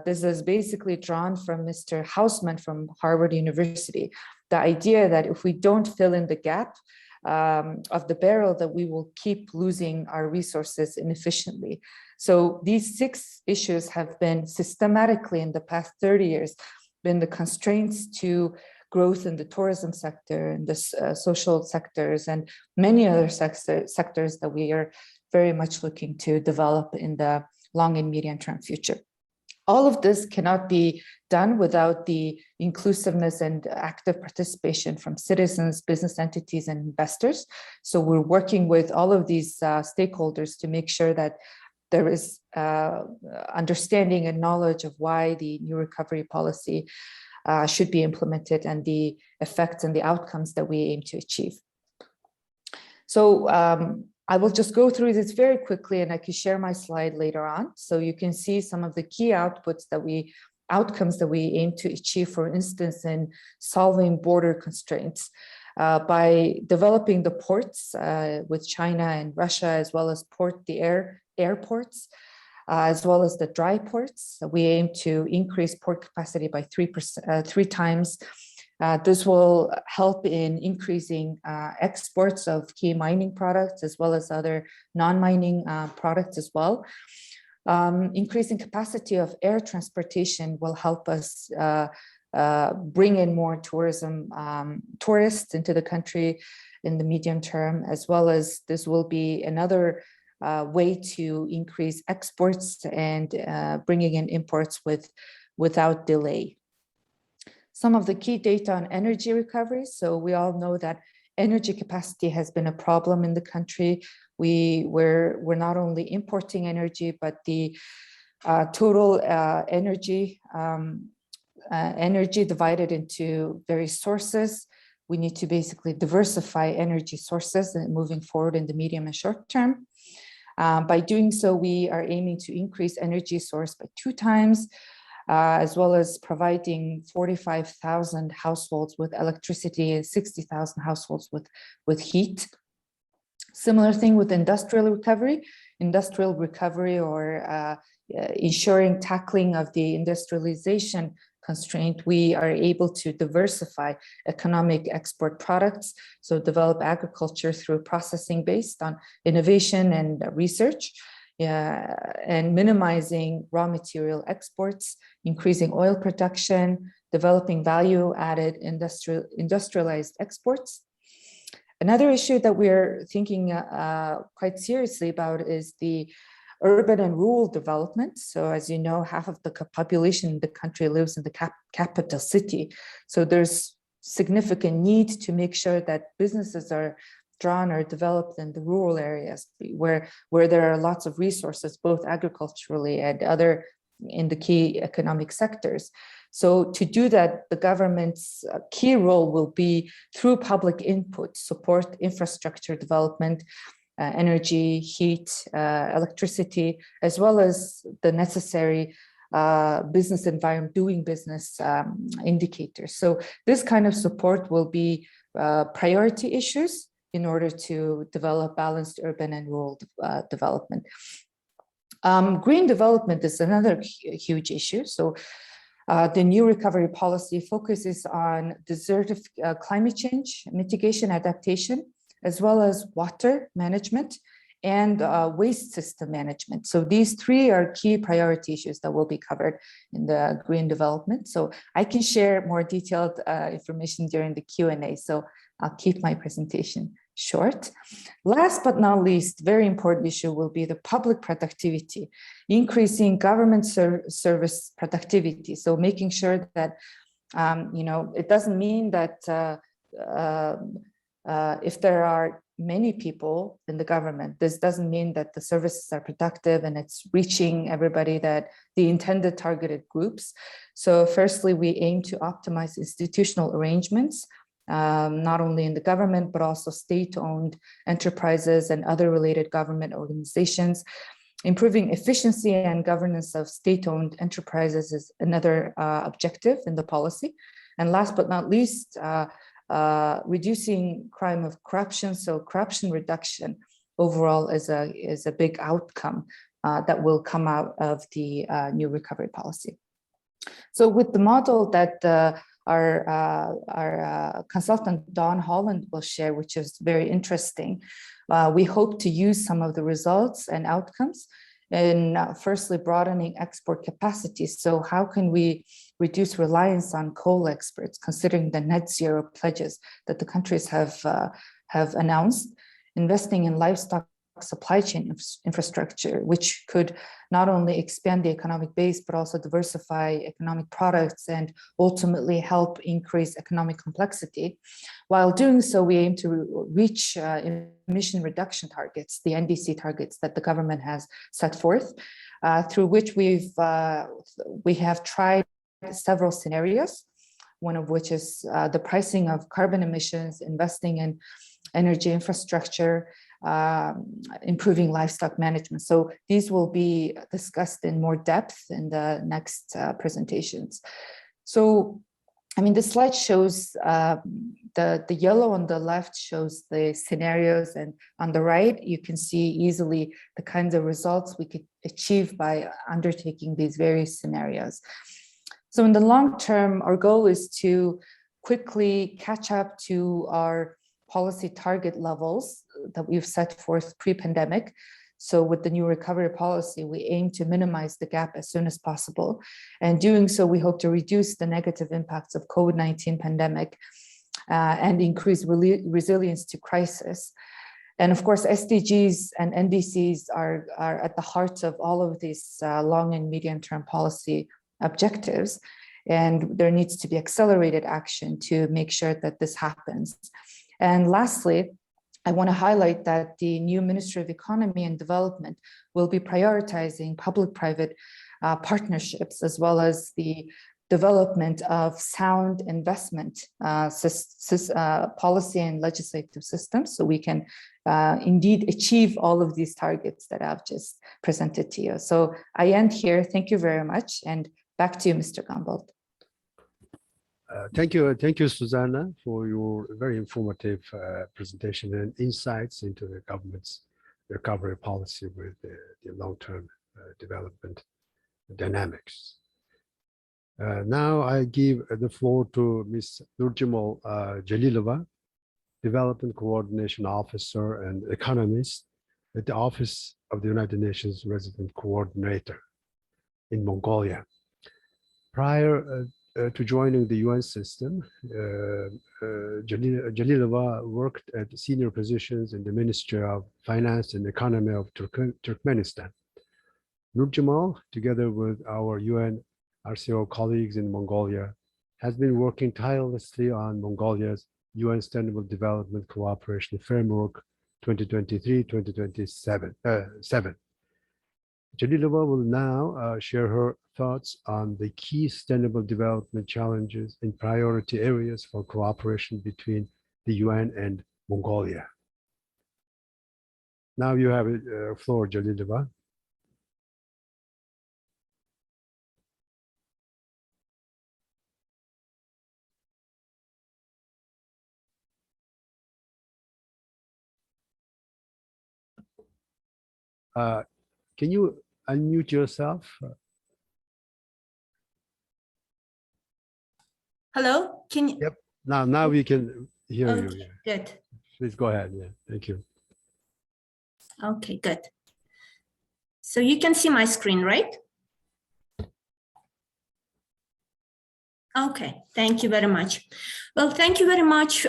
F: this is basically drawn from Mr. Hausman from Harvard University. The idea that if we don't fill in the gap of the barrel, that we will keep losing our resources inefficiently. So these 6 issues have been systematically in the past 30 years been the constraints to growth in the tourism sector and the social sectors and many other sectors that we are very much looking to develop in the long and medium term future. All of this cannot be done without the inclusiveness and active participation from citizens, business entities, and investors. So we're working with all of these stakeholders to make sure that there is understanding and knowledge of why the new recovery policy should be implemented and the effects and the outcomes that we aim to achieve. So I will just go through this very quickly, and I can share my slide later on. So you can see some of the key outputs outcomes that we aim to achieve, for instance, in solving border constraints. By developing the ports with China and Russia, as well as airports, as well as the dry ports. We aim to increase port capacity by 3 times. This will help in increasing exports of key mining products, as well as other non-mining products as well. Increasing capacity of air transportation will help us bring in more tourists into the country in the medium term, as well as this will be another way to increase exports and bringing in imports without delay. Some of the key data on energy recovery. So we all know that energy capacity has been a problem in the country. We're not only importing energy, but the total energy divided into various sources. We need to basically diversify energy sources and moving forward in the medium and short term. By doing so, we are aiming to increase energy source by 2 times, as well as providing 45,000 households with electricity and 60,000 households with heat. Similar thing with industrial recovery or ensuring tackling of the industrialization constraint. We are able to diversify economic export products, so develop agriculture through processing based on innovation and research, and minimizing raw material exports, increasing oil production, developing value-added industrialized exports. Another issue that we're thinking quite seriously about is the urban and rural development. So as you know, half of the population in the country lives in the capital city. So there's significant need to make sure that businesses are drawn or developed in the rural areas where there are lots of resources, both agriculturally and other in the key economic sectors. So to do that, the government's key role will be through public input, support infrastructure development, energy, heat, electricity, as well as the necessary business environment, doing business indicators. So this kind of support will be priority issues in order to develop balanced urban and rural development. Green development is another huge issue. So the new recovery policy focuses on climate change, mitigation, adaptation, as well as water management and waste system management. So these 3 are key priority issues that will be covered in the green development. So I can share more detailed information during the Q&A. So I'll keep my presentation short. Last but not least, very important issue will be the public productivity, increasing government service productivity. So making sure that, it doesn't mean that if there are many people in the government, this doesn't mean that the services are productive and it's reaching everybody, that the intended targeted groups. So firstly, we aim to optimize institutional arrangements not only in the government, but also state-owned enterprises and other related government organizations. Improving efficiency and governance of state-owned enterprises is another objective in the policy. And last but not least, reducing crime of corruption. So corruption reduction overall is a big outcome that will come out of the new recovery policy. So with the model that our consultant Don Holland will share, which is very interesting, we hope to use some of the results and outcomes in firstly broadening export capacity. So how can we reduce reliance on coal exports, considering the net zero pledges that the countries have announced, investing in livestock supply chain infrastructure, which could not only expand the economic base, but also diversify economic products and ultimately help increase economic complexity. While doing so, we aim to reach emission reduction targets, the NDC targets that the government has set forth, through which we have tried several scenarios, one of which is the pricing of carbon emissions, investing in energy infrastructure, improving livestock management. So these will be discussed in more depth in the next presentations. So, I mean, the slide shows the yellow on the left shows the scenarios, and on the right, you can see easily the kinds of results we could achieve by undertaking these various scenarios. So in the long term, our goal is to quickly catch up to our policy target levels that we've set forth pre-pandemic. So with the new recovery policy, we aim to minimize the gap as soon as possible. And doing so, we hope to reduce the negative impacts of COVID-19 pandemic and increase resilience to crisis. And of course, SDGs and NDCs are at the heart of all of these long and medium-term policy objectives. And there needs to be accelerated action to make sure that this happens. And lastly, I want to highlight that the new Ministry of Economy and Development will be prioritizing public-private partnerships, as well as the development of sound investment policy and legislative systems, so we can indeed achieve all of these targets that I've just presented to you. So I end here. Thank you very much. And back to you, Mr. Gambold.
E: Thank you, Susanna, for your very informative presentation and insights into the government's recovery policy with the long-term development dynamics. Now I give the floor to Ms. Nurjimal Jalilova, Development Coordination Officer and Economist at the Office of the United Nations Resident Coordinator in Mongolia. Prior to joining the UN system, Jalilova worked at senior positions in the Ministry of Finance and Economy of Turkmenistan. Nurjimal, together with our UN RCO colleagues in Mongolia, has been working tirelessly on Mongolia's UN Sustainable Development Cooperation Framework 2023-2027. Jalilova will now share her thoughts on the key sustainable development challenges in priority areas for cooperation between the UN and Mongolia. Now you have the floor, Jalilova. Can you unmute yourself?
G: Hello, can you?
E: Yep. Now we can hear you.
G: Okay,
E: Yeah.
G: good.
E: Please go ahead. Yeah. Thank you.
G: Okay, good. So you can see my screen, right? Okay, thank you very much. Well, thank you very much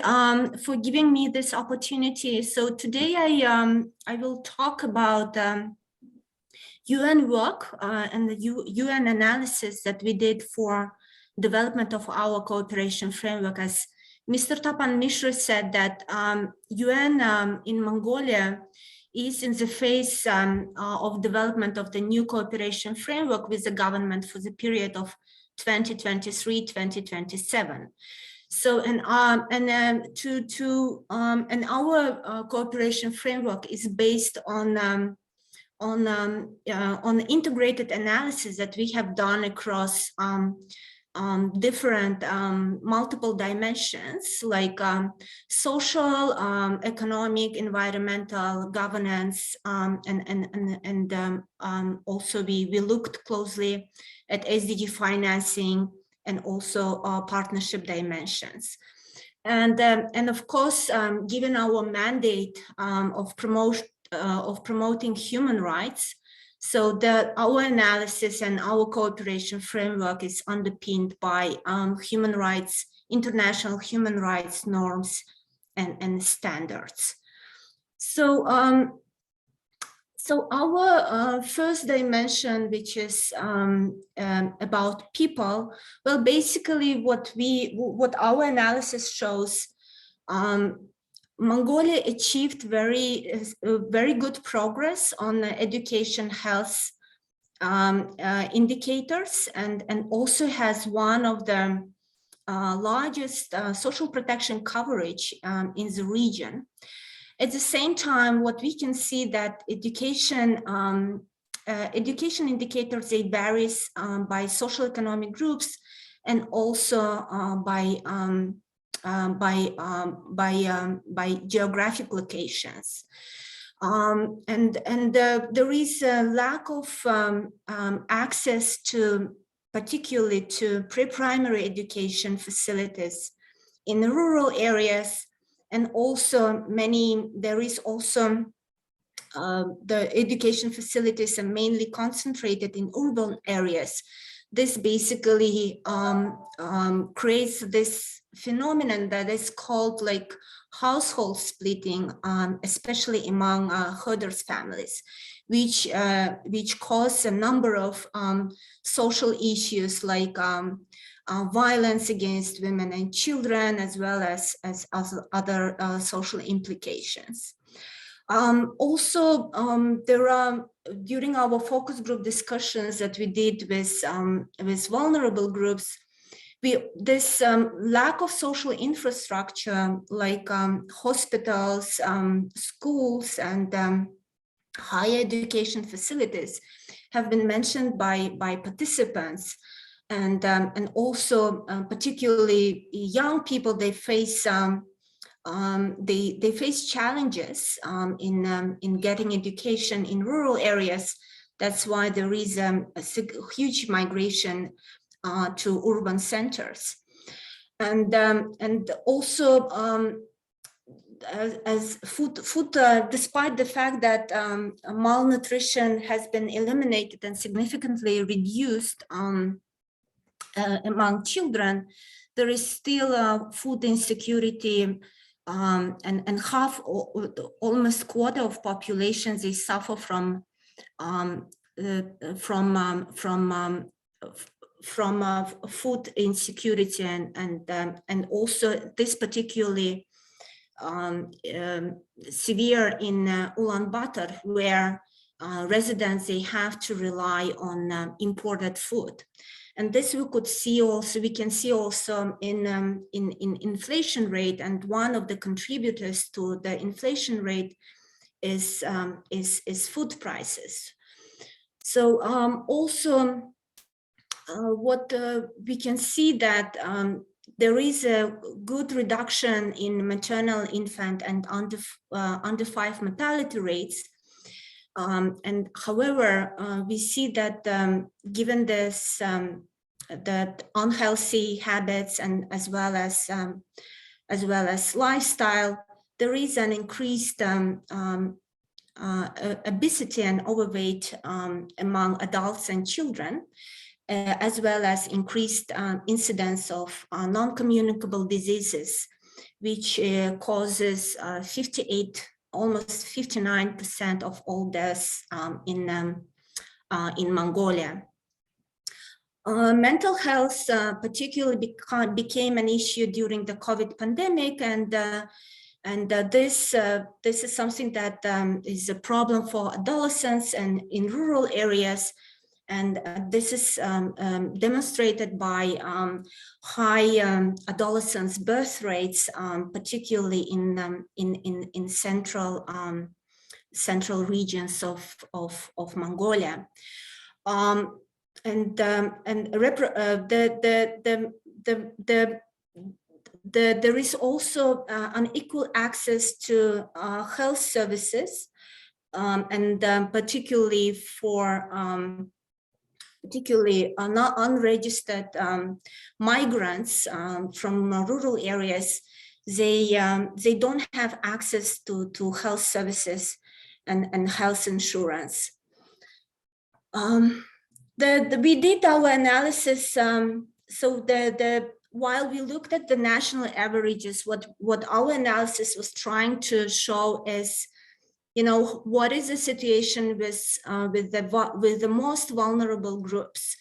G: for giving me this opportunity. So today I will talk about UN work and the UN analysis that we did for development of our cooperation framework. As Mr. Tapan Mishra said, that UN in Mongolia is in the phase of development of the new cooperation framework with the government for the period of 2023-2027. So and our cooperation framework is based on integrated analysis that we have done across different multiple dimensions like social, economic, environmental, governance, and also we looked closely at SDG financing and also partnership dimensions. And of course, given our mandate of promoting human rights, so that our analysis and our cooperation framework is underpinned by human rights, international human rights norms and standards. So, so our first dimension, which is about people, well, basically what our analysis shows, Mongolia achieved very good progress on education, health indicators, and also has one of the largest social protection coverage in the region. At the same time, what we can see that education indicators, they varies by social economic groups and also by geographic locations. There is a lack of access to, particularly to pre-primary education facilities in the rural areas, and also there is also the education facilities are mainly concentrated in urban areas. This basically creates this phenomenon that is called like household splitting, especially among herders' families, which cause a number of social issues like violence against women and children, as well as other social implications. Also, there are, during our focus group discussions that we did with vulnerable groups, this lack of social infrastructure like hospitals, schools, and higher education facilities have been mentioned by participants, and also particularly young people, they face challenges in getting education in rural areas. That's why there is a huge migration to urban centers, and also as food, despite the fact that malnutrition has been eliminated and significantly reduced among children, there is still food insecurity, and half, almost quarter of populations, they suffer from food insecurity, and also this particularly severe in Ulaanbatar, where residents, they have to rely on imported food. And this we could see also, we can see also in inflation rate, and one of the contributors to the inflation rate is food prices. So also what we can see that there is a good reduction in maternal, infant, and under 5 mortality rates. And however, we see that given this, that unhealthy habits and as well as lifestyle, there is an increased obesity and overweight among adults and children, as well as increased incidence of non-communicable diseases, which causes almost 59% of all deaths in Mongolia. Mental health particularly became an issue during the COVID pandemic, and this is something that is a problem for adolescents and in rural areas, And this is demonstrated by high adolescence birth rates, particularly in central regions of Mongolia. There is also unequal access to health services, and particularly for not unregistered migrants from rural areas. They don't have access to health services and health insurance. We did our analysis. So while we looked at the national averages, what our analysis was trying to show is, what is the situation with the most vulnerable groups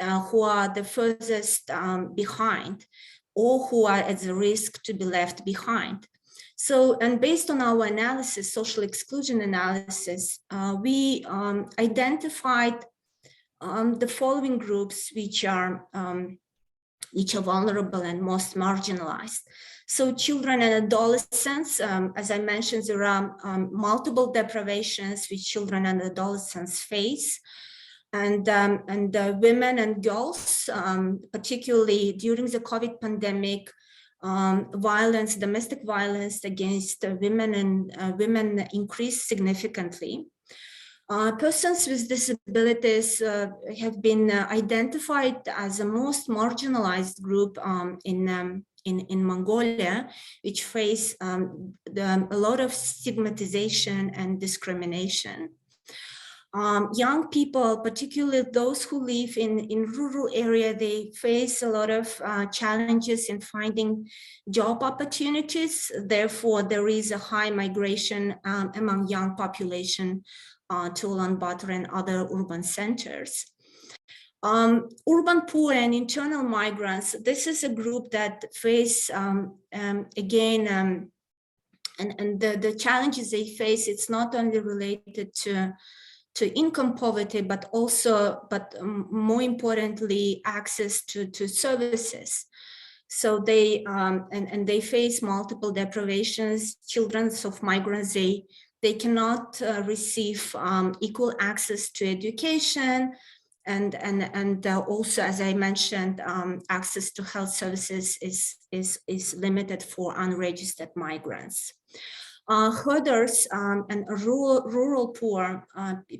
G: who are the furthest behind, or who are at the risk to be left behind. So, and based on our analysis, social exclusion analysis, we identified the following groups which are vulnerable and most marginalized. So children and adolescents, as I mentioned, there are multiple deprivations which children and adolescents face. And women and girls, particularly during the COVID pandemic, domestic violence against women and women increased significantly. Persons with disabilities have been identified as the most marginalized group in Mongolia, which face a lot of stigmatization and discrimination. Young people, particularly those who live in rural area, they face a lot of challenges in finding job opportunities. Therefore, there is a high migration among young population to Ulaanbatar and other urban centers. Urban poor and internal migrants, this is a group that face, again, and the challenges they face, it's not only related to income poverty, but more importantly, access to services. So they, and they face multiple deprivations. Children of migrants, they cannot receive equal access to education, and also, as I mentioned, access to health services is limited for unregistered migrants. Herders and rural poor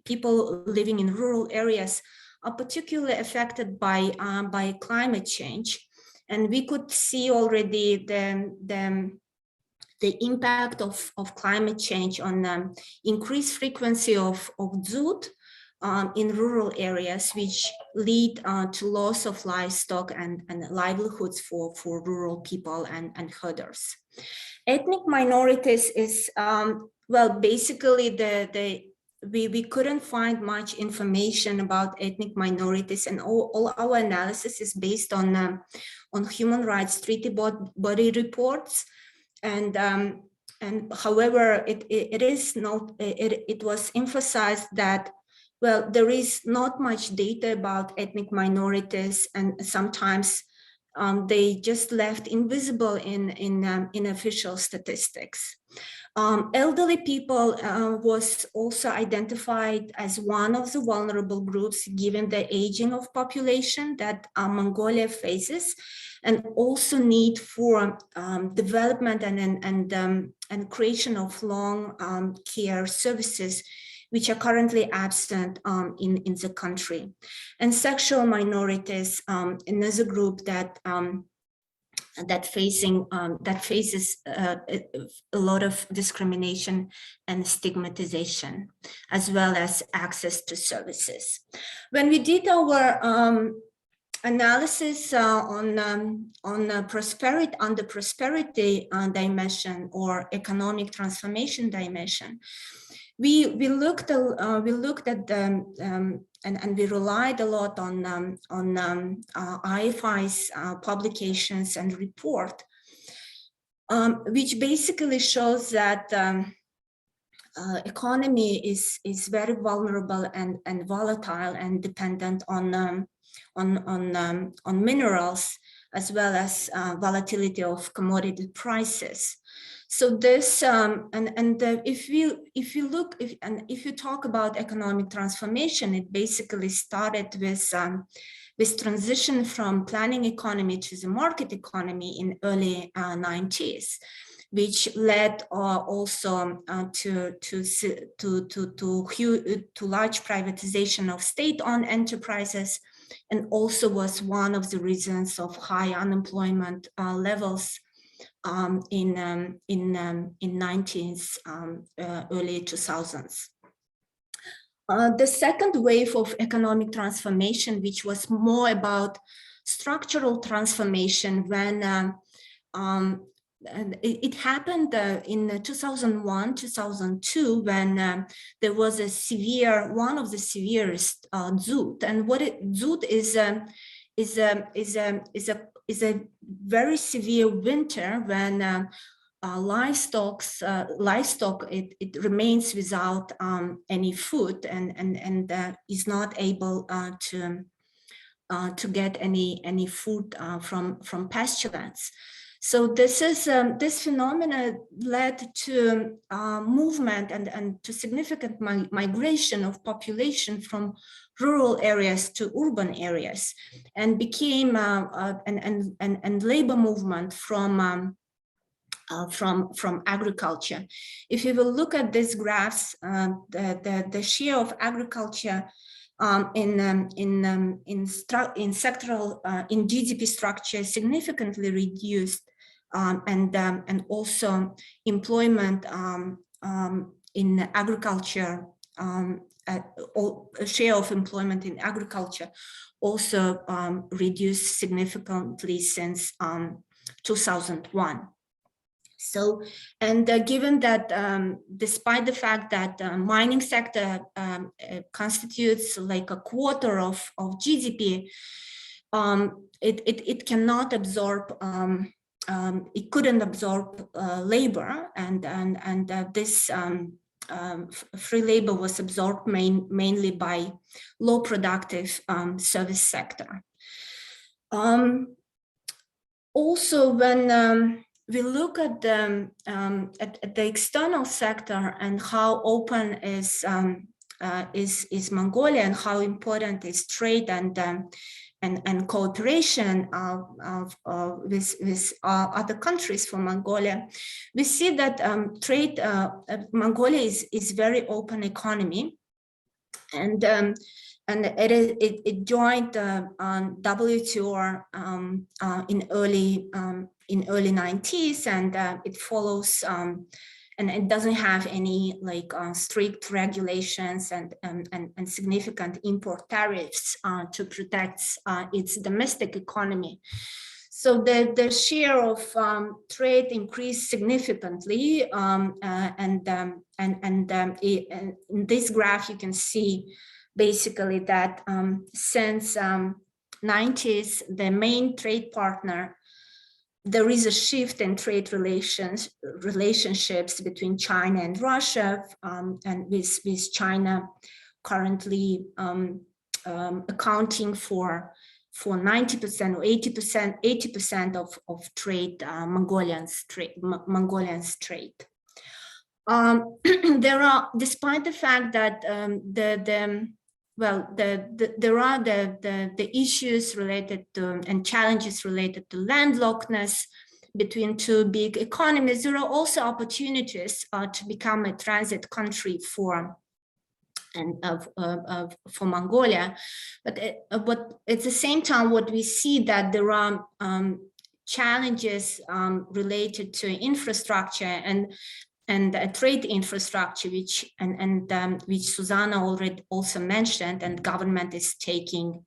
G: people living in rural areas are particularly affected by climate change, and we could see already the impact of climate change on increased frequency of zoot in rural areas, which lead to loss of livestock and livelihoods for rural people and herders. Ethnic minorities is, well, basically we couldn't find much information about ethnic minorities, and all our analysis is based on human rights treaty body reports. And however, it was emphasized that, well, there is not much data about ethnic minorities, and sometimes they just left invisible in official statistics. Elderly people was also identified as one of the vulnerable groups, given the aging of population that Mongolia faces, and also need for development and creation of long care services, which are currently absent in the country. And sexual minorities, another group that faces a lot of discrimination and stigmatization, as well as access to services. When we did our analysis on prosperity, on the prosperity dimension or economic transformation dimension, we looked at the and we relied a lot on IFI's publications and report, which basically shows that economy is very vulnerable and volatile and dependent on minerals, as well as volatility of commodity prices. So this if you talk about economic transformation, it basically started with transition from planning economy to the market economy in early 90s, which led also to large privatization of state-owned enterprises, and also was one of the reasons of high unemployment levels in 1990s, early 2000s. The second wave of economic transformation, which was more about structural transformation, when it happened in 2001, 2002, when there was one of the severest drought. And drought is a very severe winter when livestock it remains without any food and is not able to get any food from pasturance. So this phenomena led to movement and to significant migration of population from rural areas to urban areas, and became and labor movement from agriculture. If you will look at these graphs, the share of agriculture in GDP structure significantly reduced, and also employment in agriculture, share of employment in agriculture also reduced significantly since 2001. So, and given that despite the fact that mining sector constitutes like a quarter of GDP, it cannot absorb, it couldn't absorb labor, and this free labor was absorbed mainly by low productive service sector. Also, when we look at the external sector and how open is Mongolia, and how important is trade and cooperation with other countries for Mongolia, we see that trade, Mongolia is very open economy, and it joined WTO in early 90s, and it follows and it doesn't have any like strict regulations and significant import tariffs to protect its domestic economy. So the share of trade increased significantly, in this graph you can see basically that since 90s, the main trade partner, there is a shift in trade relationships between China and Russia, and with China currently accounting for 90% or 80% of trade, Mongolians trade. There are, despite the fact that there are the issues related to and challenges related to landlockedness between two big economies, there are also opportunities to become a transit country for Mongolia. But at the same time, what we see that there are challenges related to infrastructure and trade infrastructure, which Susanna already also mentioned, and government is taking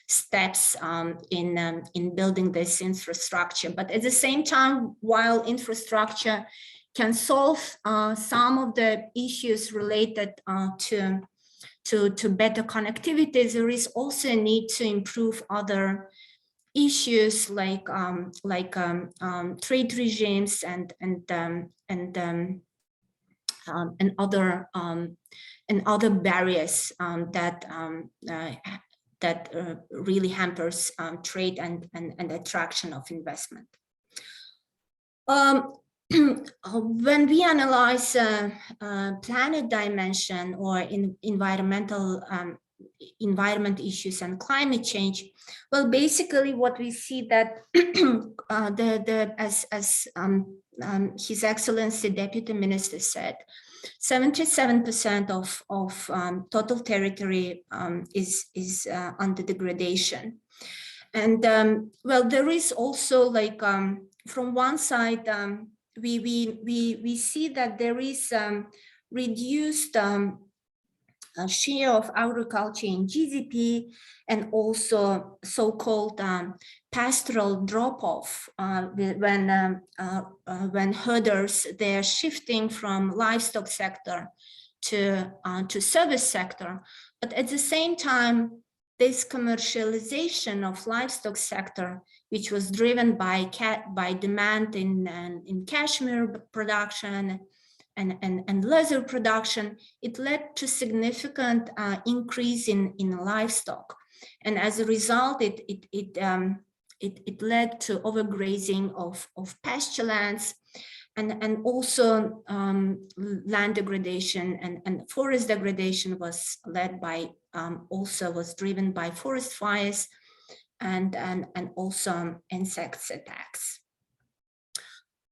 G: steps in building this infrastructure. But at the same time, while infrastructure can solve some of the issues related to better connectivity, there is also a need to improve other issues like trade regimes and other barriers that really hampers trade and attraction of investment. When we analyze planet dimension or environment issues and climate change, well, basically what we see that as His Excellency Deputy Minister said, 77% of total territory is under degradation. And well, there is also like from one side, we see that there is reduced share of agriculture in GDP, and also so-called pastoral drop-off when herders, they're shifting from livestock sector to service sector. But at the same time, this commercialization of livestock sector, which was driven by demand in cashmere production and leather production, it led to significant increase in livestock, and as a result, it led to overgrazing of pasture lands, and also land degradation and forest degradation was led by was driven by forest fires and also insects attacks.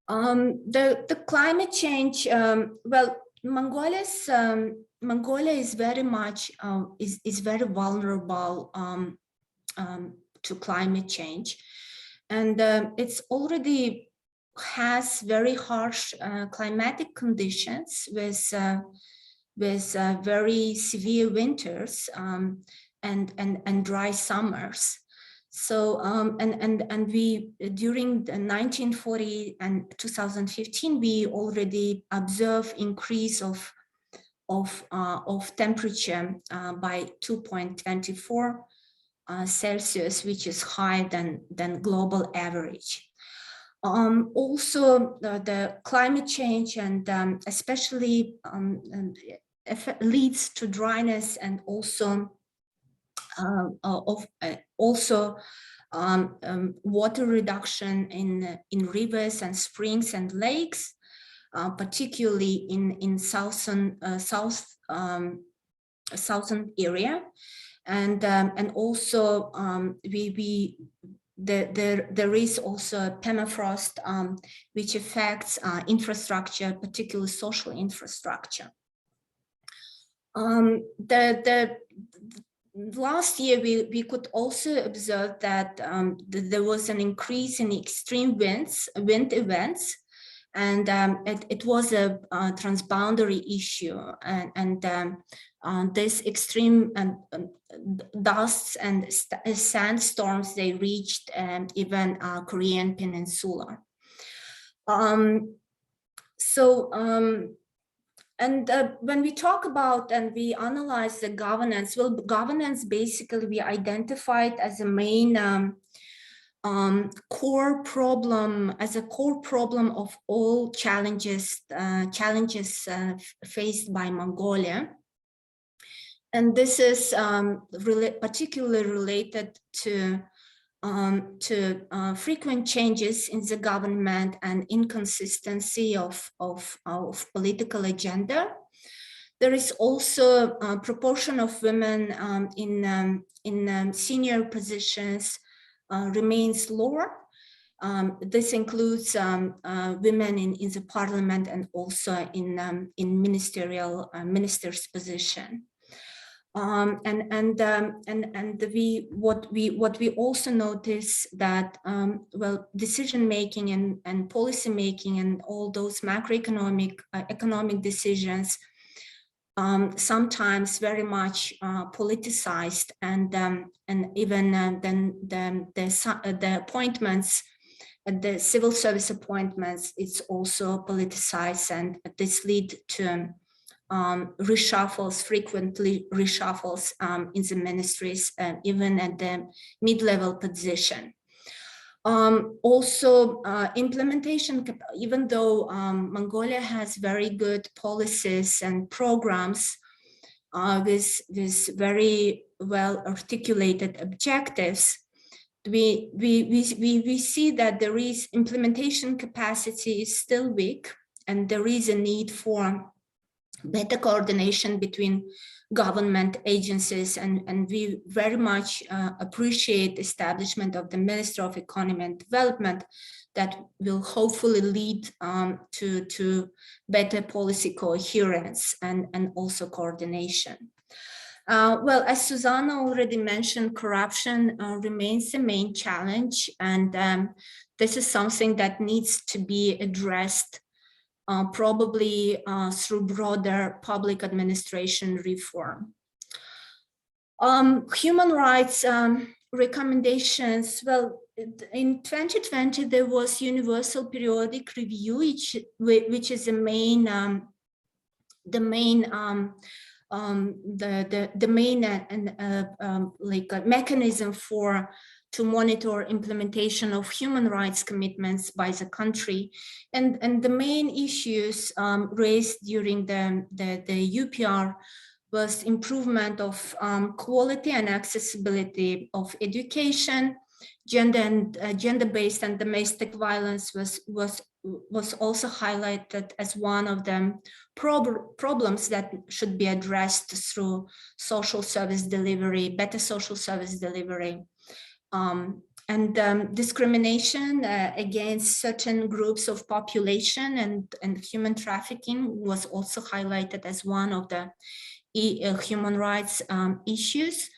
G: The climate change, well, Mongolia is very much is very vulnerable to climate change, and it's already has very harsh climatic conditions with very severe winters and dry summers. So and we during the 1940 and 2015 we already observed increase of temperature by 2.24 Celsius, which is higher than global average. Also, the climate change and especially leads to dryness and also water reduction in rivers and springs and lakes, particularly in southern area, and also there is also permafrost which affects infrastructure, particularly social infrastructure. Last year, we could also observe that there was an increase in extreme wind events, and it was a transboundary issue, and this extreme dusts and sandstorms, they reached even Korean Peninsula. And when we talk about and we analyze the governance, well, governance basically we identified as a main core problem of all challenges faced by Mongolia. And this is particularly related to frequent changes in the government and inconsistency of political agenda. There is also a proportion of women in senior positions remains lower. This includes women in the parliament and also in ministers' position. What we also notice that well, decision making and policy making and all those macroeconomic economic decisions sometimes very much politicized, and even then the appointments, the civil service appointments, it's also politicized, and this lead to frequently reshuffles in the ministries, even at the mid-level position. Also, implementation, even though Mongolia has very good policies and programs with very well articulated objectives, we see that there is implementation capacity is still weak, and there is a need for better coordination between government agencies, and we very much appreciate the establishment of the Minister of Economy and Development that will hopefully lead to better policy coherence and also coordination. Well, as Susanna already mentioned, corruption remains the main challenge, and this is something that needs to be addressed probably through broader public administration reform. Human rights recommendations, well, in 2020, there was Universal Periodic Review, which is the main mechanism to monitor implementation of human rights commitments by the country. And the main issues raised during the UPR was improvement of quality and accessibility of education, gender-based and domestic violence was also highlighted as one of the problems that should be addressed through social service delivery, better social service delivery. Discrimination against certain groups of population and human trafficking was also highlighted as one of the human rights issues.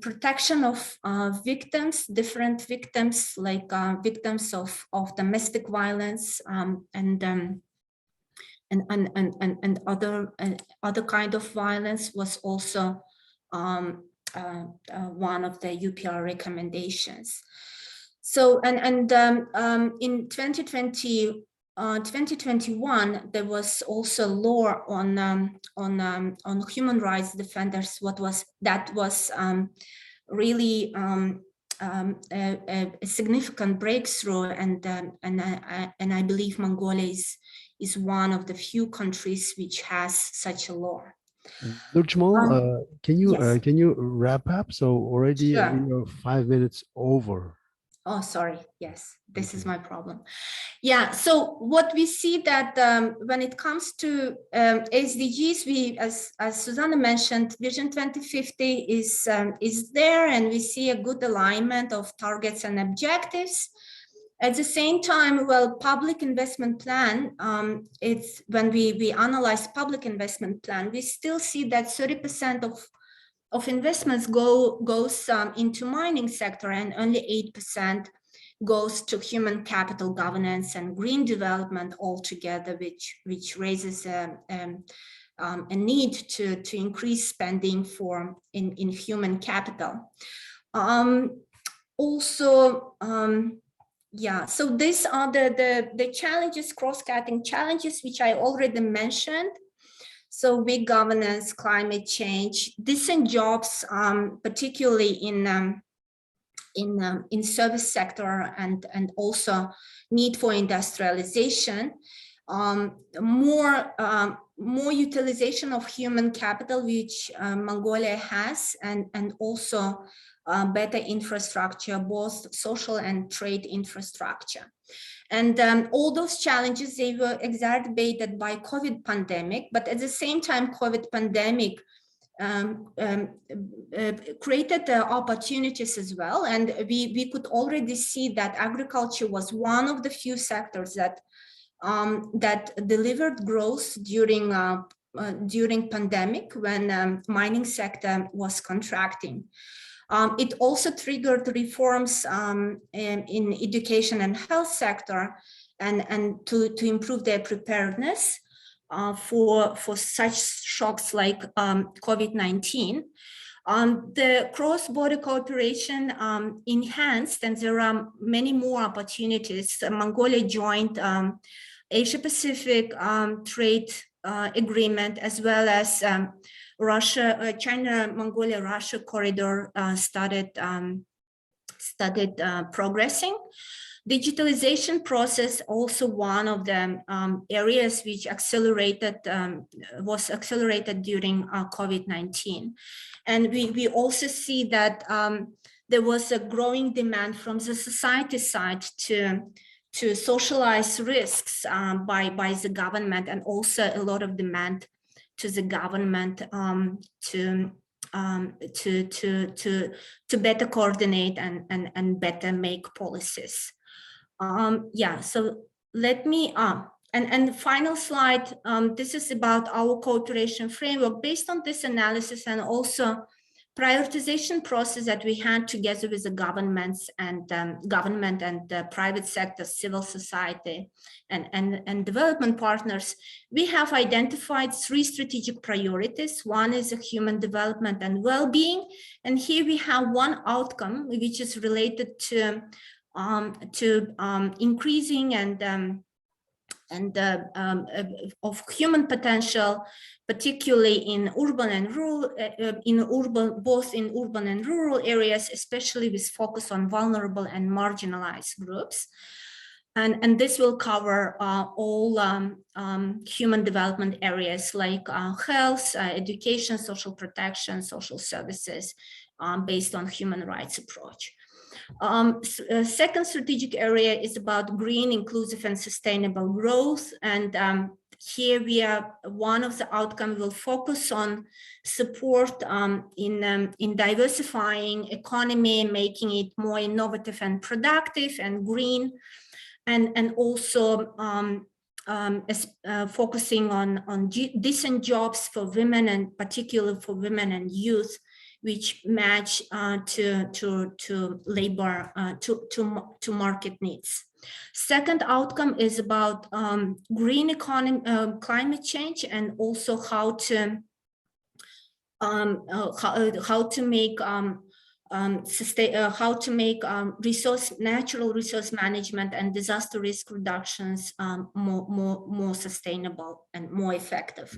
G: Protection of victims, different victims, like victims of domestic violence and other kind of violence was also one of the UPR recommendations. So, in 2021, there was also law on human rights defenders. That was really a significant breakthrough, and I believe Mongolia is one of the few countries which has such a law.
E: Nurjamal, can you wrap up? So already
G: Sure.
E: we are 5 minutes over.
G: Oh, sorry. Yes, this is my problem. Yeah. So what we see that when it comes to SDGs, we, as Susanna mentioned, Vision 2050 is there, and we see a good alignment of targets and objectives. At the same time, well, public investment plan, it's when we analyze public investment plan, we still see that 30% of investments goes into mining sector, and only 8% goes to human capital governance and green development altogether, which raises a need to increase spending in human capital. Yeah, so these are the challenges, cross-cutting challenges, which I already mentioned. So weak governance, climate change, decent jobs, particularly in service sector, and also need for industrialization, more utilization of human capital, which Mongolia has, and also better infrastructure, both social and trade infrastructure. And all those challenges, they were exacerbated by COVID pandemic, but at the same time, COVID pandemic created opportunities as well. And we could already see that agriculture was one of the few sectors that delivered growth during pandemic, when mining sector was contracting. It also triggered reforms in education and health sector, and to improve their preparedness for such shocks like COVID-19. The cross-border cooperation enhanced, and there are many more opportunities. Mongolia joined Asia-Pacific trade agreement, as well as China-Mongolia-Russia corridor started started progressing. Digitalization process also one of the areas which was accelerated during COVID-19. And we also see that there was a growing demand from the society side to socialize risks by the government, and also a lot of demand to the government to better coordinate and better make policies. Yeah, so let me, and the final slide, this is about our cooperation framework. Based on this analysis and also prioritization process that we had together with the governments and government and the private sector, civil society, and development partners, we have identified 3 strategic priorities. One is human development and well-being, and here we have one outcome which is related to increasing of human potential, particularly in urban and rural, both in urban and rural areas, especially with focus on vulnerable and marginalized groups. And this will cover all human development areas like health, education, social protection, social services, based on human rights approach. Second strategic area is about green, inclusive, and sustainable growth. And here we are, one of the outcomes will focus on support in diversifying economy, making it more innovative and productive and green, and also focusing on decent jobs for women, and particularly for women and youth, which match to labor, to market needs. Second outcome is about green economy, climate change, and also how to make natural resource management and disaster risk reductions more sustainable and more effective.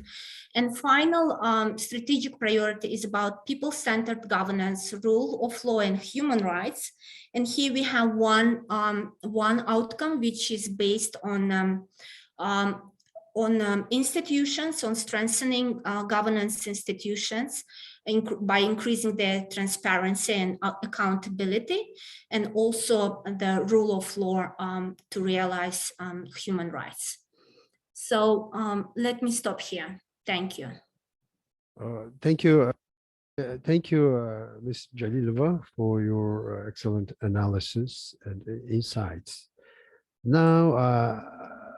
G: And final strategic priority is about people-centered governance, rule of law, and human rights. And here we have one outcome which is based on institutions, on strengthening governance institutions, by increasing their transparency and accountability, and also the rule of law to realize human rights. So let me stop here. Thank you.
E: Thank you. Thank you, Ms. Jalilova, for your excellent analysis and insights. Now,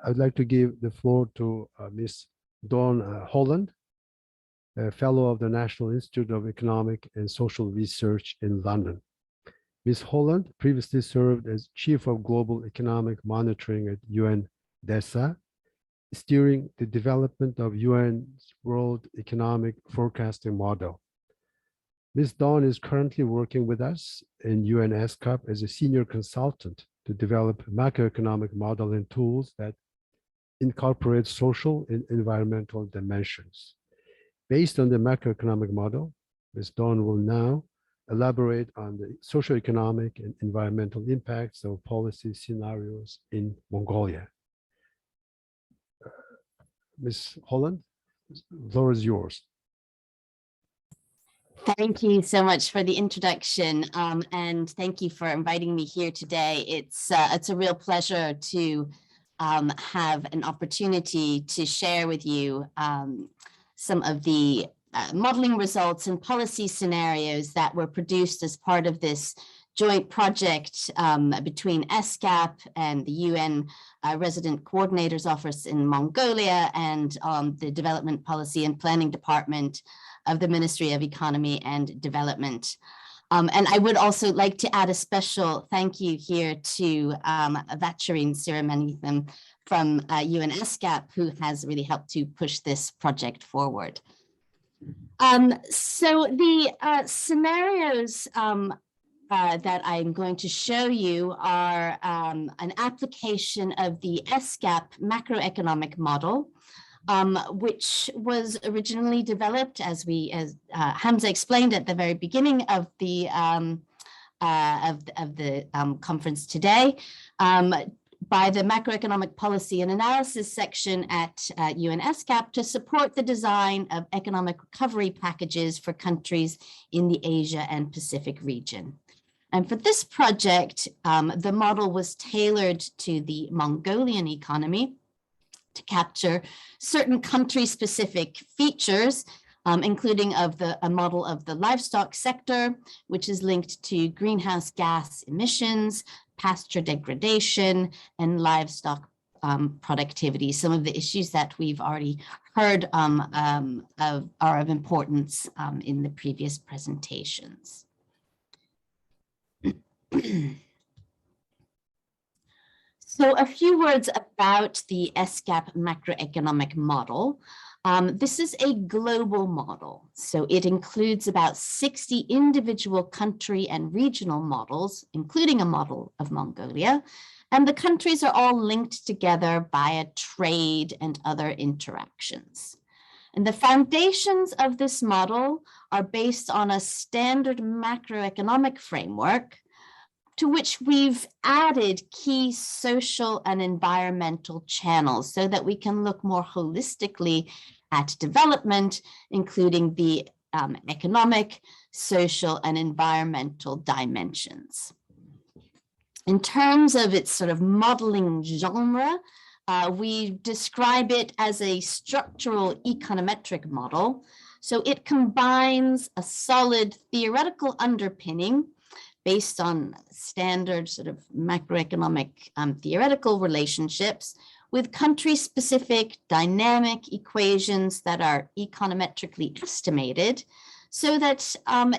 E: I'd like to give the floor to Ms. Dawn Holland, a fellow of the National Institute of Economic and Social Research in London. Ms. Holland previously served as Chief of Global Economic Monitoring at UN DESA, steering the development of UN's World Economic Forecasting Model. Ms. Dawn is currently working with us in UN ESCAP as a senior consultant to develop macroeconomic model and tools that incorporate social and environmental dimensions. Based on the macroeconomic model, Ms. Dawn will now elaborate on the socioeconomic and environmental impacts of policy scenarios in Mongolia. Ms. Holland, the floor is yours.
H: Thank you so much for the introduction, and thank you for inviting me here today. It's a real pleasure to have an opportunity to share with you some of the modeling results and policy scenarios that were produced as part of this joint project between ESCAP and the UN Resident Coordinator's Office in Mongolia and the Development Policy and Planning Department of the Ministry of Economy and Development. And I would also like to add a special thank you here to Vacherin Siramanithan from UN ESCAP, who has really helped to push this project forward. So the scenarios that I'm going to show you are an application of the ESCAP macroeconomic model, which was originally developed, as Hamza explained at the very beginning of the of the conference today by the Macroeconomic Policy and Analysis section at UN ESCAP to support the design of economic recovery packages for countries in the Asia and Pacific region. And for this project, the model was tailored to the Mongolian economy to capture certain country-specific features, including a model of the livestock sector, which is linked to greenhouse gas emissions, pasture degradation, and livestock productivity. Some of the issues that we've already heard are of importance in the previous presentations. So a few words about the ESCAP macroeconomic model. This is a global model, so it includes about 60 individual country and regional models, including a model of Mongolia, and the countries are all linked together via trade and other interactions. And the foundations of this model are based on a standard macroeconomic framework to which we've added key social and environmental channels so that we can look more holistically at development, including the economic, social, and environmental dimensions. In terms of its sort of modeling genre, we describe it as a structural econometric model. So it combines a solid theoretical underpinning based on standard sort of macroeconomic theoretical relationships with country-specific dynamic equations that are econometrically estimated so that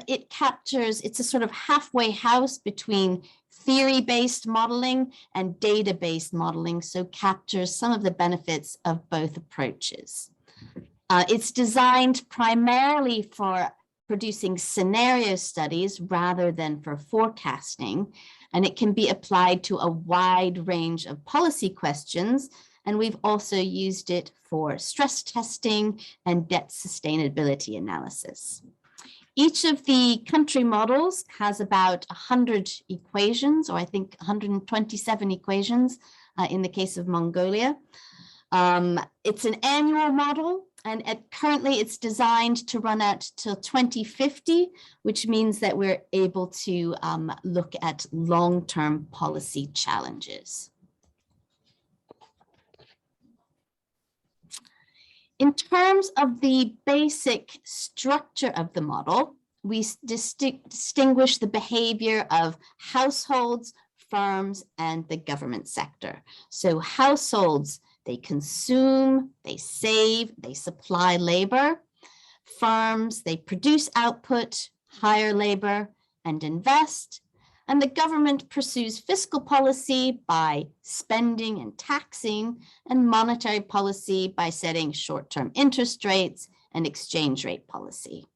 H: it captures, it's a sort of halfway house between theory-based modeling and data-based modeling, so captures some of the benefits of both approaches. It's designed primarily for producing scenario studies rather than for forecasting, and it can be applied to a wide range of policy questions, and we've also used it for stress testing and debt sustainability analysis. Each of the country models has about 100 equations, or I think 127 equations in the case of Mongolia. It's an annual model, and currently it's designed to run out till 2050, which means that we're able to look at long-term policy challenges. In terms of the basic structure of the model, we distinguish the behavior of households, firms, and the government sector. So households, they consume, they save, they supply labor. Firms, they produce output, hire labor, and invest. And the government pursues fiscal policy by spending and taxing, and monetary policy by setting short-term interest rates and exchange rate policy.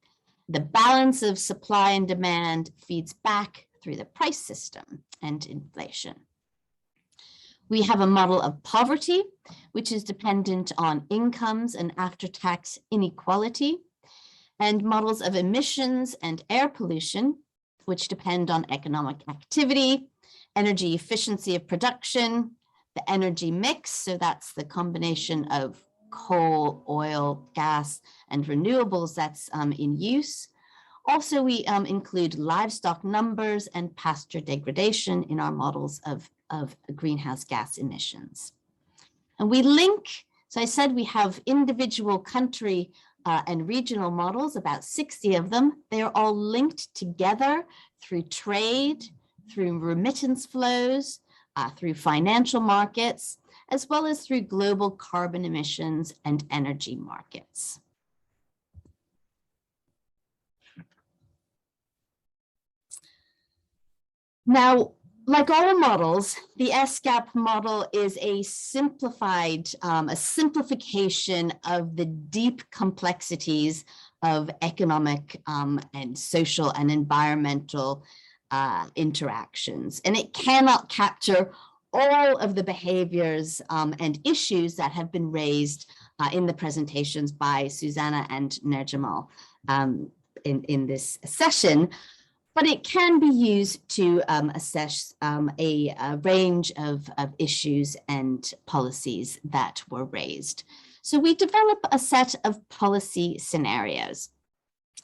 H: The balance of supply and demand feeds back through the price system and inflation. We have a model of poverty, which is dependent on incomes and after-tax inequality, and models of emissions and air pollution, which depend on economic activity, energy efficiency of production, the energy mix, so that's the combination of coal, oil, gas, and renewables that's in use. Also, we include livestock numbers and pasture degradation in our models of greenhouse gas emissions. And we link, so I said we have individual country and regional models, about 60 of them. They are all linked together through trade, through remittance flows, through financial markets, as well as through global carbon emissions and energy markets. Now, like all models, the ESCAP model is a simplified, a simplification of the deep complexities of economic and social and environmental interactions. And it cannot capture all of the behaviors and issues that have been raised in the presentations by Susanna and Nerjamal in this session. but it can be used to assess a range of issues and policies that were raised. So we develop a set of policy scenarios.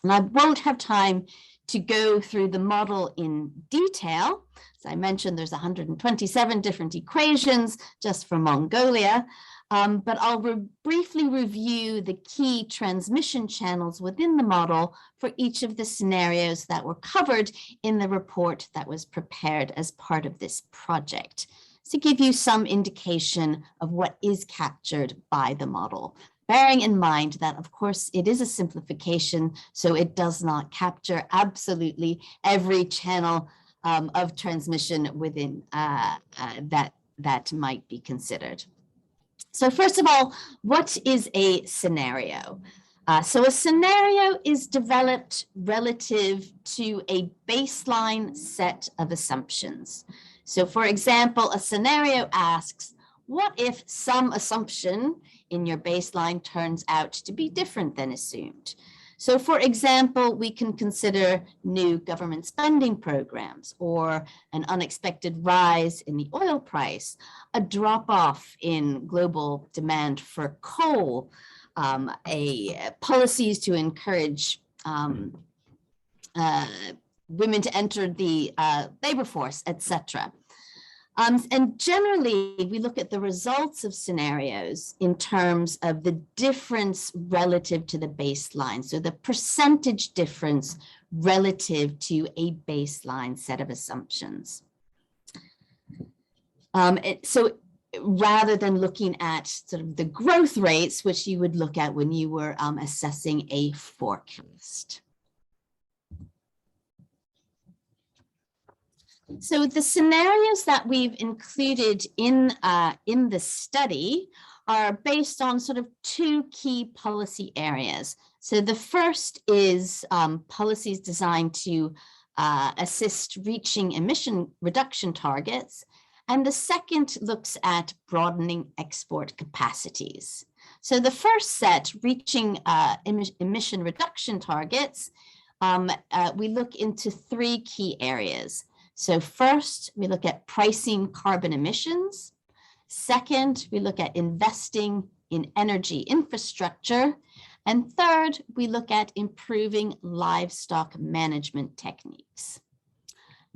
H: And I won't have time to go through the model in detail. As I mentioned, there's 127 different equations just for Mongolia, but I'll briefly review the key transmission channels within the model for each of the scenarios that were covered in the report that was prepared as part of this project, to give you some indication of what is captured by the model. Bearing in mind that, of course, it is a simplification, so it does not capture absolutely every channel of transmission within that might be considered. So first of all, what is a scenario? So a scenario is developed relative to a baseline set of assumptions. So for example, a scenario asks, what if some assumption in your baseline turns out to be different than assumed? So for example, we can consider new government spending programs or an unexpected rise in the oil price, a drop off in global demand for coal, policies to encourage women to enter the labor force, etc. And generally, we look at the results of scenarios in terms of the difference relative to the baseline. So the percentage difference relative to a baseline set of assumptions. So rather than looking at sort of the growth rates, which you would look at when you were assessing a forecast. So the scenarios that we've included in the study are based on sort of two key policy areas. So the first is policies designed to assist reaching emission reduction targets. And the second looks at broadening export capacities. So the first set, reaching emission reduction targets, we look into three key areas. So first, we look at pricing carbon emissions. Second, we look at investing in energy infrastructure. And third, we look at improving livestock management techniques.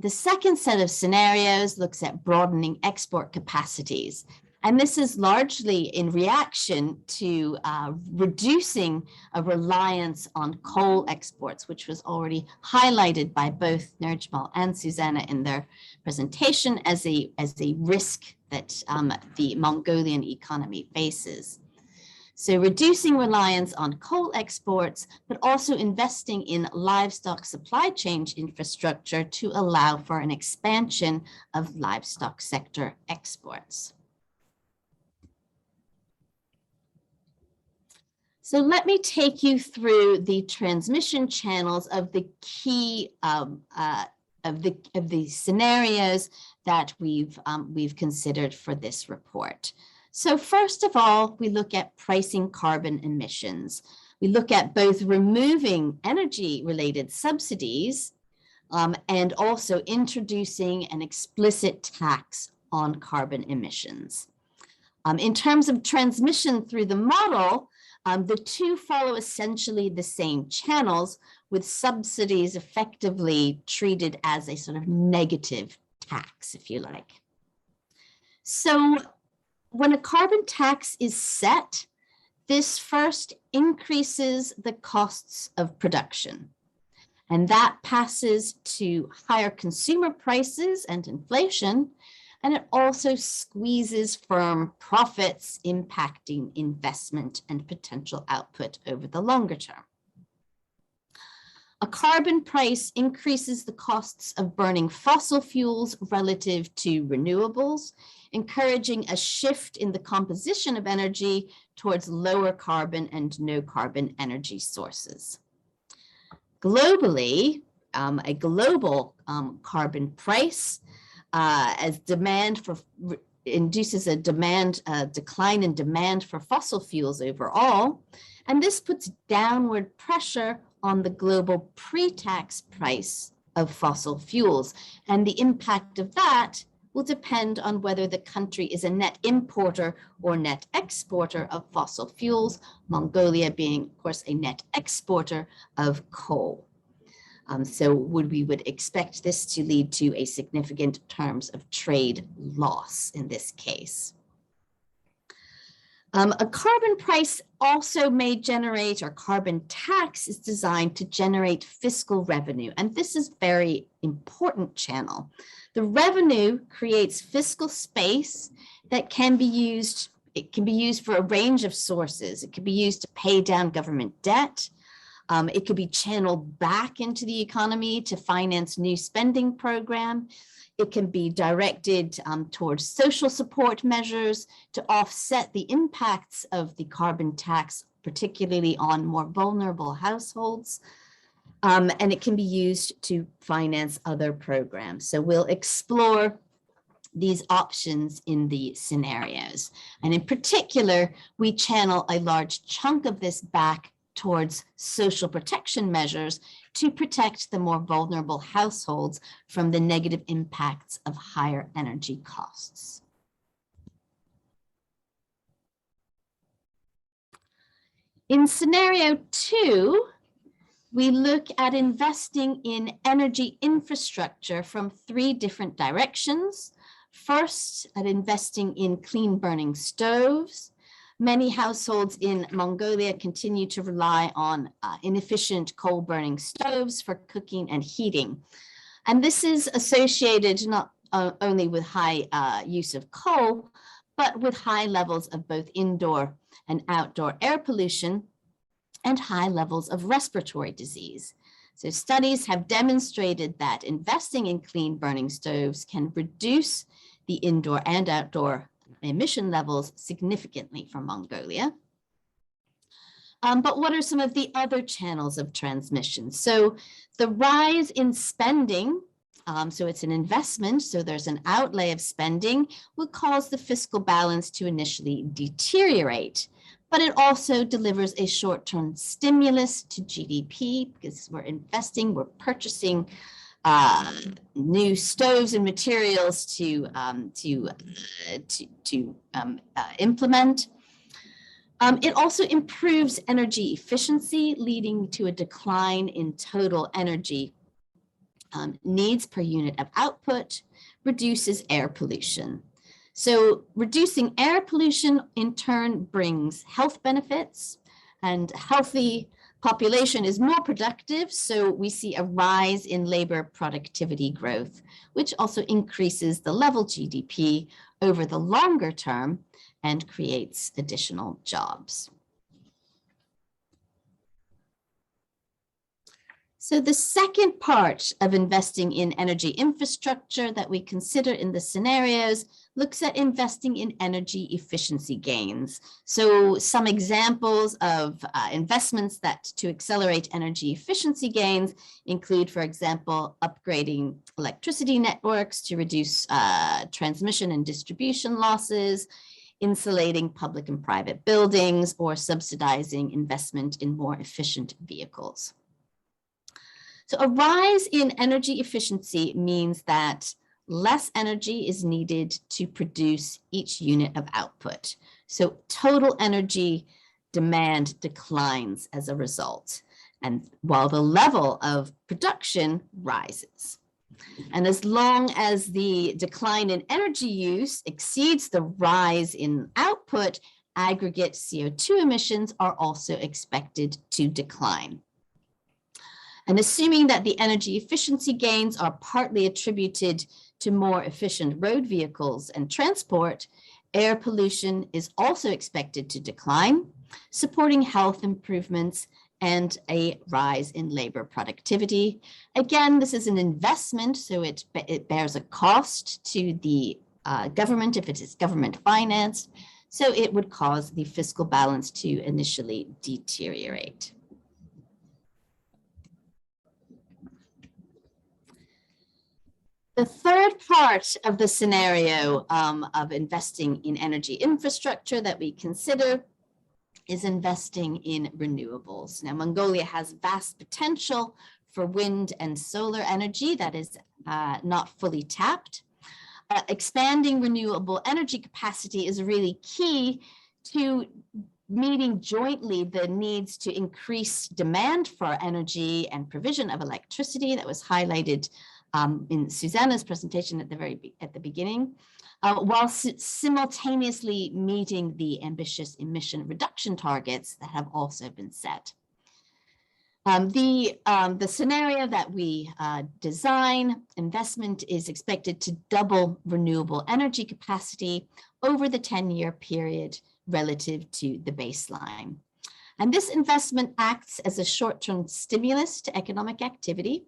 H: The second set of scenarios looks at broadening export capacities. And this is largely in reaction to reducing a reliance on coal exports, which was already highlighted by both Nirjmal and Susanna in their presentation as a risk that the Mongolian economy faces. So reducing reliance on coal exports, but also investing in livestock supply chain infrastructure to allow for an expansion of livestock sector exports. So let me take you through the transmission channels of the key of the scenarios that we've considered for this report. So first of all, we look at pricing carbon emissions. We look at both removing energy-related subsidies and also introducing an explicit tax on carbon emissions. In terms of transmission through the model, the two follow essentially the same channels, with subsidies effectively treated as a sort of negative tax, if you like. So when a carbon tax is set, this first increases the costs of production, and that passes to higher consumer prices and inflation. And it also squeezes firm profits, impacting investment and potential output over the longer term. A carbon price increases the costs of burning fossil fuels relative to renewables, encouraging a shift in the composition of energy towards lower carbon and no carbon energy sources. Globally, a global carbon price as demand for induces a decline in demand for fossil fuels overall, and this puts downward pressure on the global pre-tax price of fossil fuels. And the impact of that will depend on whether the country is a net importer or net exporter of fossil fuels, Mongolia being, of course, a net exporter of coal. So we would expect this to lead to a significant terms of trade loss in this case. A carbon price also may generate, or carbon tax is designed to generate fiscal revenue. And this is very important channel. The revenue creates fiscal space that can be used. It can be used for a range of sources. It can be used to pay down government debt. It could be channeled back into the economy to finance new spending program. It can be directed towards social support measures to offset the impacts of the carbon tax, particularly on more vulnerable households. And it can be used to finance other programs. So we'll explore these options in the scenarios. And in particular, we channel a large chunk of this back towards social protection measures to protect the more vulnerable households from the negative impacts of higher energy costs. In scenario 2, we look at investing in energy infrastructure from 3 different directions. First, at investing in clean burning stoves. Many households in Mongolia continue to rely on inefficient coal burning stoves for cooking and heating. And this is associated not only with high use of coal, but with high levels of both indoor and outdoor air pollution and high levels of respiratory disease. So studies have demonstrated that investing in clean burning stoves can reduce the indoor and outdoor emission levels significantly for Mongolia. But what are some of the other channels of transmission? So the rise in spending, so it's an investment, so there's an outlay of spending, will cause the fiscal balance to initially deteriorate. But it also delivers a short-term stimulus to GDP because we're investing, we're purchasing new stoves and materials to implement. It also improves energy efficiency, leading to a decline in total energy needs per unit of output, reduces air pollution. So reducing air pollution in turn brings health benefits, and healthy population is more productive, so we see a rise in labor productivity growth, which also increases the level GDP over the longer term and creates additional jobs. So the second part of investing in energy infrastructure that we consider in the scenarios looks at investing in energy efficiency gains. So some examples of investments that to accelerate energy efficiency gains include, for example, upgrading electricity networks to reduce transmission and distribution losses, insulating public and private buildings, or subsidizing investment in more efficient vehicles. So a rise in energy efficiency means that less energy is needed to produce each unit of output. So total energy demand declines as a result, and while the level of production rises. And as long as the decline in energy use exceeds the rise in output, aggregate CO2 emissions are also expected to decline. And assuming that the energy efficiency gains are partly attributed to more efficient road vehicles and transport, air pollution is also expected to decline, supporting health improvements and a rise in labor productivity. Again, this is an investment, so it bears a cost to the government if it is government financed, so it would cause the fiscal balance to initially deteriorate. The third part of the scenario of investing in energy infrastructure that we consider is investing in renewables. Now, Mongolia has vast potential for wind and solar energy that is not fully tapped. Expanding renewable energy capacity is really key to meeting jointly the needs to increase demand for energy and provision of electricity that was highlighted in Susanna's presentation at the beginning, while simultaneously meeting the ambitious emission reduction targets that have also been set. The scenario that we design, investment is expected to double renewable energy capacity over the 10-year period relative to the baseline. And this investment acts as a short-term stimulus to economic activity.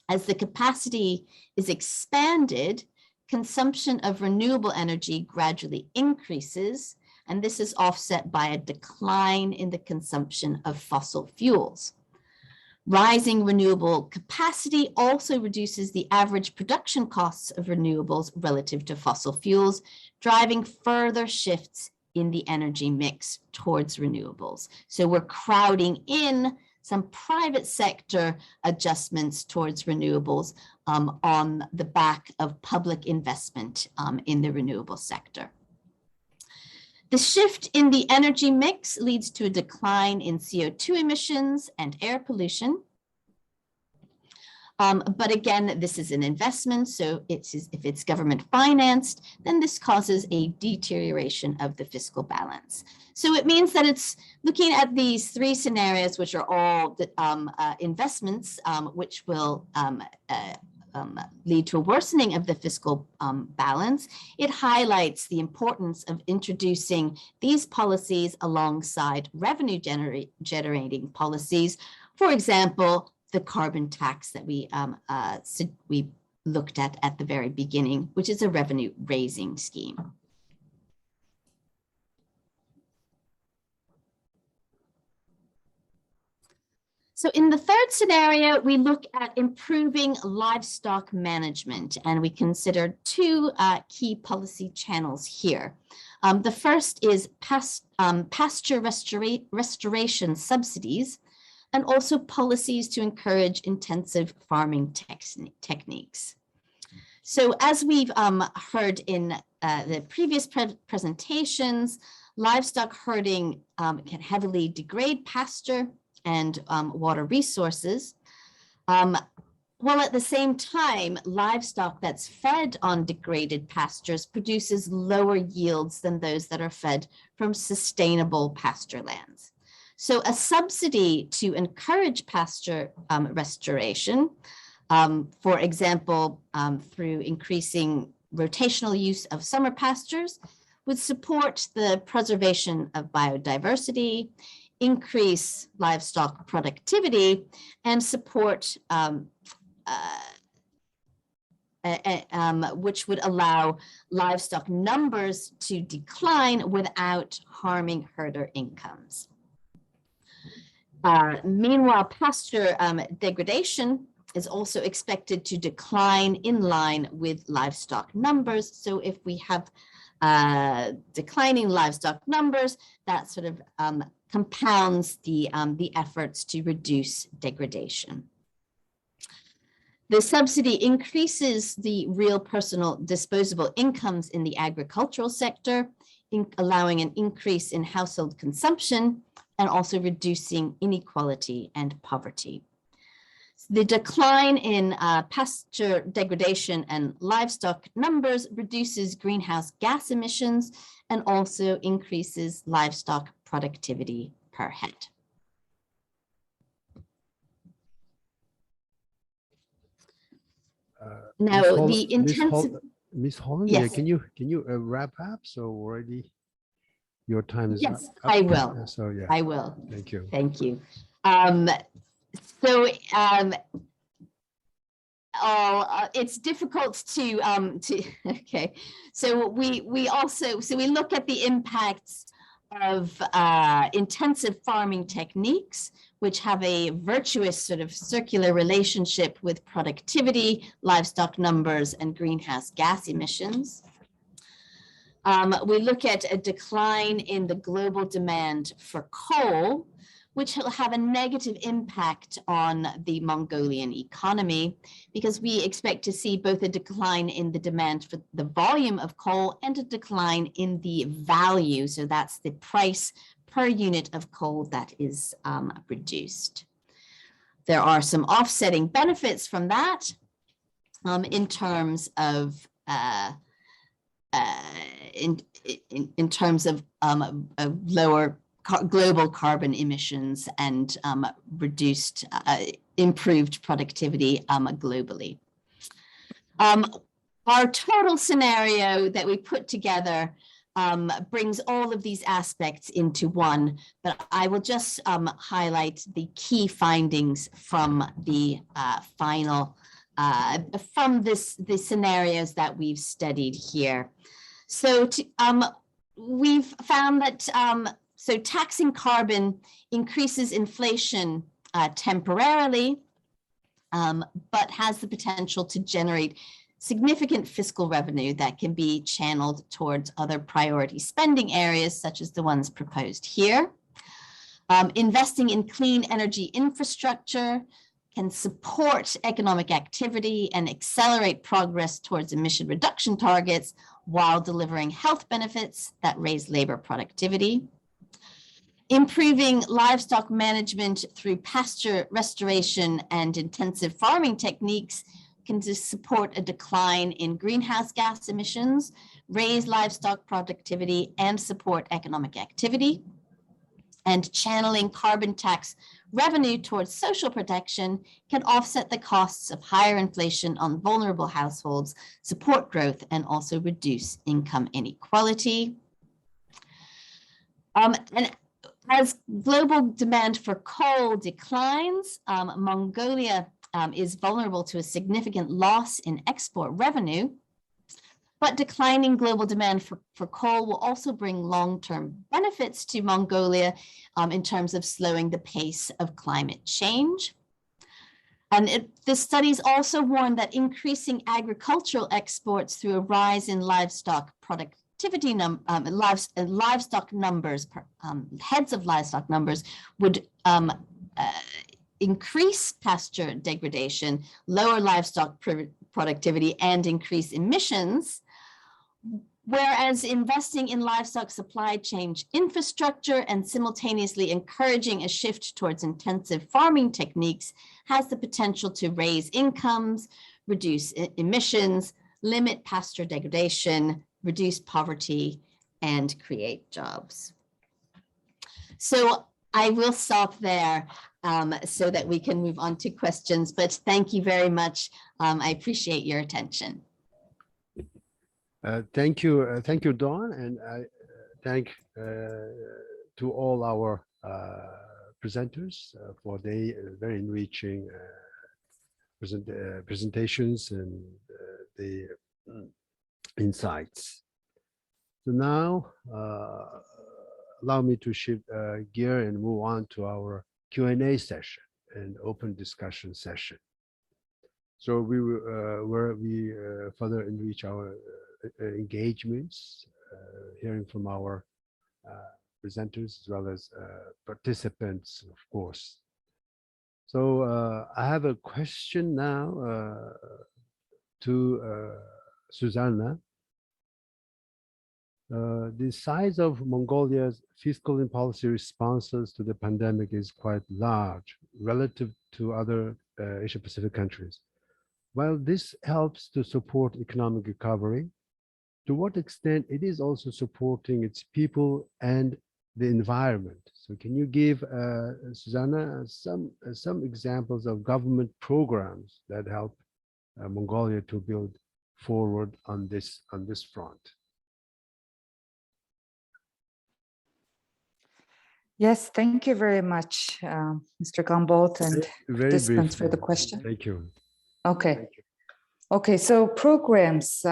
H: As the capacity is expanded, consumption of renewable energy gradually increases, and this is offset by a decline in the consumption of fossil fuels. Rising renewable capacity also reduces the average production costs of renewables relative to fossil fuels, driving further shifts in the energy mix towards renewables. So we're crowding in some private sector adjustments towards renewables on the back of public investment in the renewable sector. The shift in the energy mix leads to a decline in CO2 emissions and air pollution. But again, this is an investment, so if it's government financed, then this causes a deterioration of the fiscal balance. So it means that it's looking at these three scenarios, which are all the, investments, which will lead to a worsening of the fiscal balance. It highlights the importance of introducing these policies alongside revenue generating policies. For example, the carbon tax that we looked at the very beginning, which is a revenue raising scheme. So in the third scenario, we look at improving livestock management, and we consider two key policy channels here. The first is pasture restoration subsidies, and also policies to encourage intensive farming techniques. So as we've heard in the previous presentations, livestock herding can heavily degrade pasture and water resources, while at the same time, livestock that's fed on degraded pastures produces lower yields than those that are fed from sustainable pasture lands. So a subsidy to encourage pasture restoration, for example, through increasing rotational use of summer pastures, would support the preservation of biodiversity, increase livestock productivity, and support which would allow livestock numbers to decline without harming herder incomes. Meanwhile, pasture degradation is also expected to decline in line with livestock numbers. So if we have declining livestock numbers, that sort of compounds the efforts to reduce degradation. The subsidy increases the real personal disposable incomes in the agricultural sector, allowing an increase in household consumption and also reducing inequality and poverty. The decline in pasture degradation and livestock numbers reduces greenhouse gas emissions and also increases livestock productivity per head. Now, the intensive...
E: Ms. Holland,
H: yes.
E: Can you wrap up? So already your time is
H: yes,
E: up.
H: I will.
E: So yeah,
H: I will.
E: Thank you.
H: Thank you. It's difficult to okay. So we look at the impacts of intensive farming techniques, which have a virtuous sort of circular relationship with productivity, livestock numbers, and greenhouse gas emissions. We look at a decline in the global demand for coal, which will have a negative impact on the Mongolian economy, because we expect to see both a decline in the demand for the volume of coal and a decline in the value. So that's the price per unit of coal that is produced. There are some offsetting benefits from that in terms of lower global carbon emissions and reduced, improved productivity globally. Our total scenario that we put together brings all of these aspects into one, but I will just highlight the key findings from the from the scenarios that we've studied here. So we've found that so taxing carbon increases inflation temporarily, but has the potential to generate significant fiscal revenue that can be channeled towards other priority spending areas, such as the ones proposed here. Investing in clean energy infrastructure can support economic activity and accelerate progress towards emission reduction targets while delivering health benefits that raise labor productivity. Improving livestock management through pasture restoration and intensive farming techniques can support a decline in greenhouse gas emissions, raise livestock productivity, and support economic activity. And channeling carbon tax revenue towards social protection can offset the costs of higher inflation on vulnerable households, support growth, and also reduce income inequality. And as global demand for coal declines, Mongolia is vulnerable to a significant loss in export revenue, but declining global demand for coal will also bring long-term benefits to Mongolia in terms of slowing the pace of climate change. And the studies also warn that increasing agricultural exports through a rise in livestock productivity livestock numbers, heads of livestock numbers would increase pasture degradation, lower livestock productivity, and increase emissions. Whereas investing in livestock supply chain infrastructure and simultaneously encouraging a shift towards intensive farming techniques has the potential to raise incomes, reduce emissions, limit pasture degradation, reduce poverty, and create jobs. So I will stop there so that we can move on to questions, but thank you very much. I appreciate your attention.
E: Thank you, Dawn, and I thank to all our presenters for their very enriching presentations and the insights. So now, allow me to shift gear and move on to our Q&A session and open discussion session. So we where we further enrich our engagements, hearing from our presenters as well as participants, of course. So I have a question now to Susanna. The size of Mongolia's fiscal and policy responses to the pandemic is quite large relative to other Asia-Pacific countries. While this helps to support economic recovery, to what extent it is also supporting its people and the environment? So can you give, Susanna, some examples of government programs that help Mongolia to build forward on this front?
F: Yes, thank you very much, Mr. Gumboldt and participants for the question.
E: Thank you.
F: Okay.
E: Thank you.
F: Okay, so programs.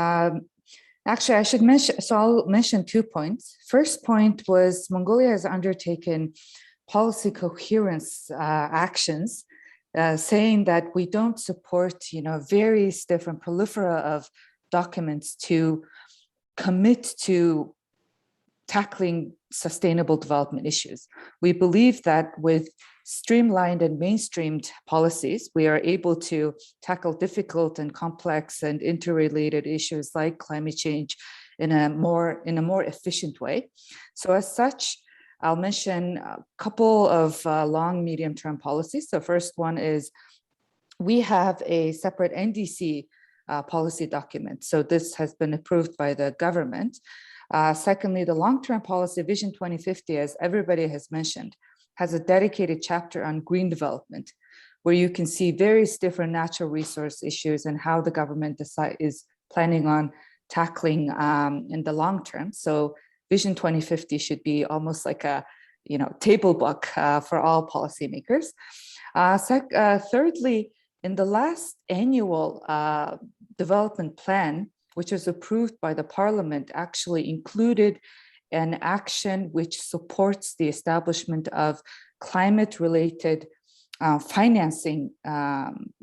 F: Actually, I should mention, so I'll mention 2 points. First point was Mongolia has undertaken policy coherence actions, saying that we don't support, various different prolifera of documents to commit to tackling sustainable development issues. We believe that with streamlined and mainstreamed policies, we are able to tackle difficult and complex and interrelated issues like climate change in a more efficient way. So as such, I'll mention a couple of long, medium-term policies. The first one is we have a separate NDC policy document. So this has been approved by the government. Secondly, the long-term policy Vision 2050, as everybody has mentioned, has a dedicated chapter on green development, where you can see various different natural resource issues and how the government is planning on tackling in the long term. So Vision 2050 should be almost like a table book for all policymakers. Thirdly, in the last annual development plan, which was approved by the parliament, actually included an action which supports the establishment of climate-related financing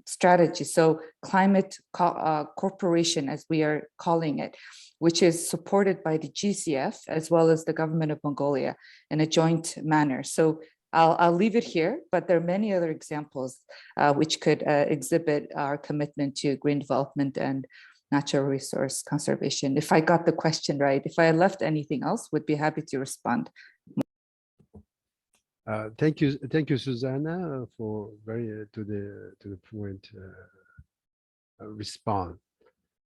F: strategy. So climate corporation, as we are calling it, which is supported by the GCF as well as the government of Mongolia in a joint manner. So I'll leave it here, but there are many other examples which could exhibit our commitment to green development and natural resource conservation. If I got the question right, if I left anything else, would be happy to respond.
E: Thank you, Susanna, for very to the point response.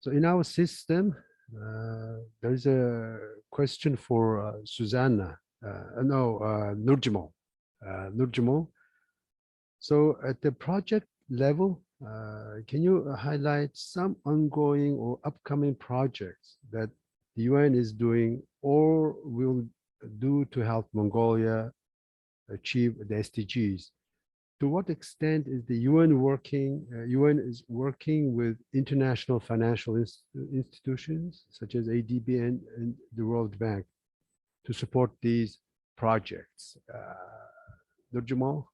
E: So in our system, there is a question for Susanna. Nurjimo. Nurjimo. So at the project level, can you highlight some ongoing or upcoming projects that the UN is doing or will do to help Mongolia achieve the SDGs? To what extent is the UN working with international financial institutions such as ADB and the World Bank to support these projects? Nurjimo?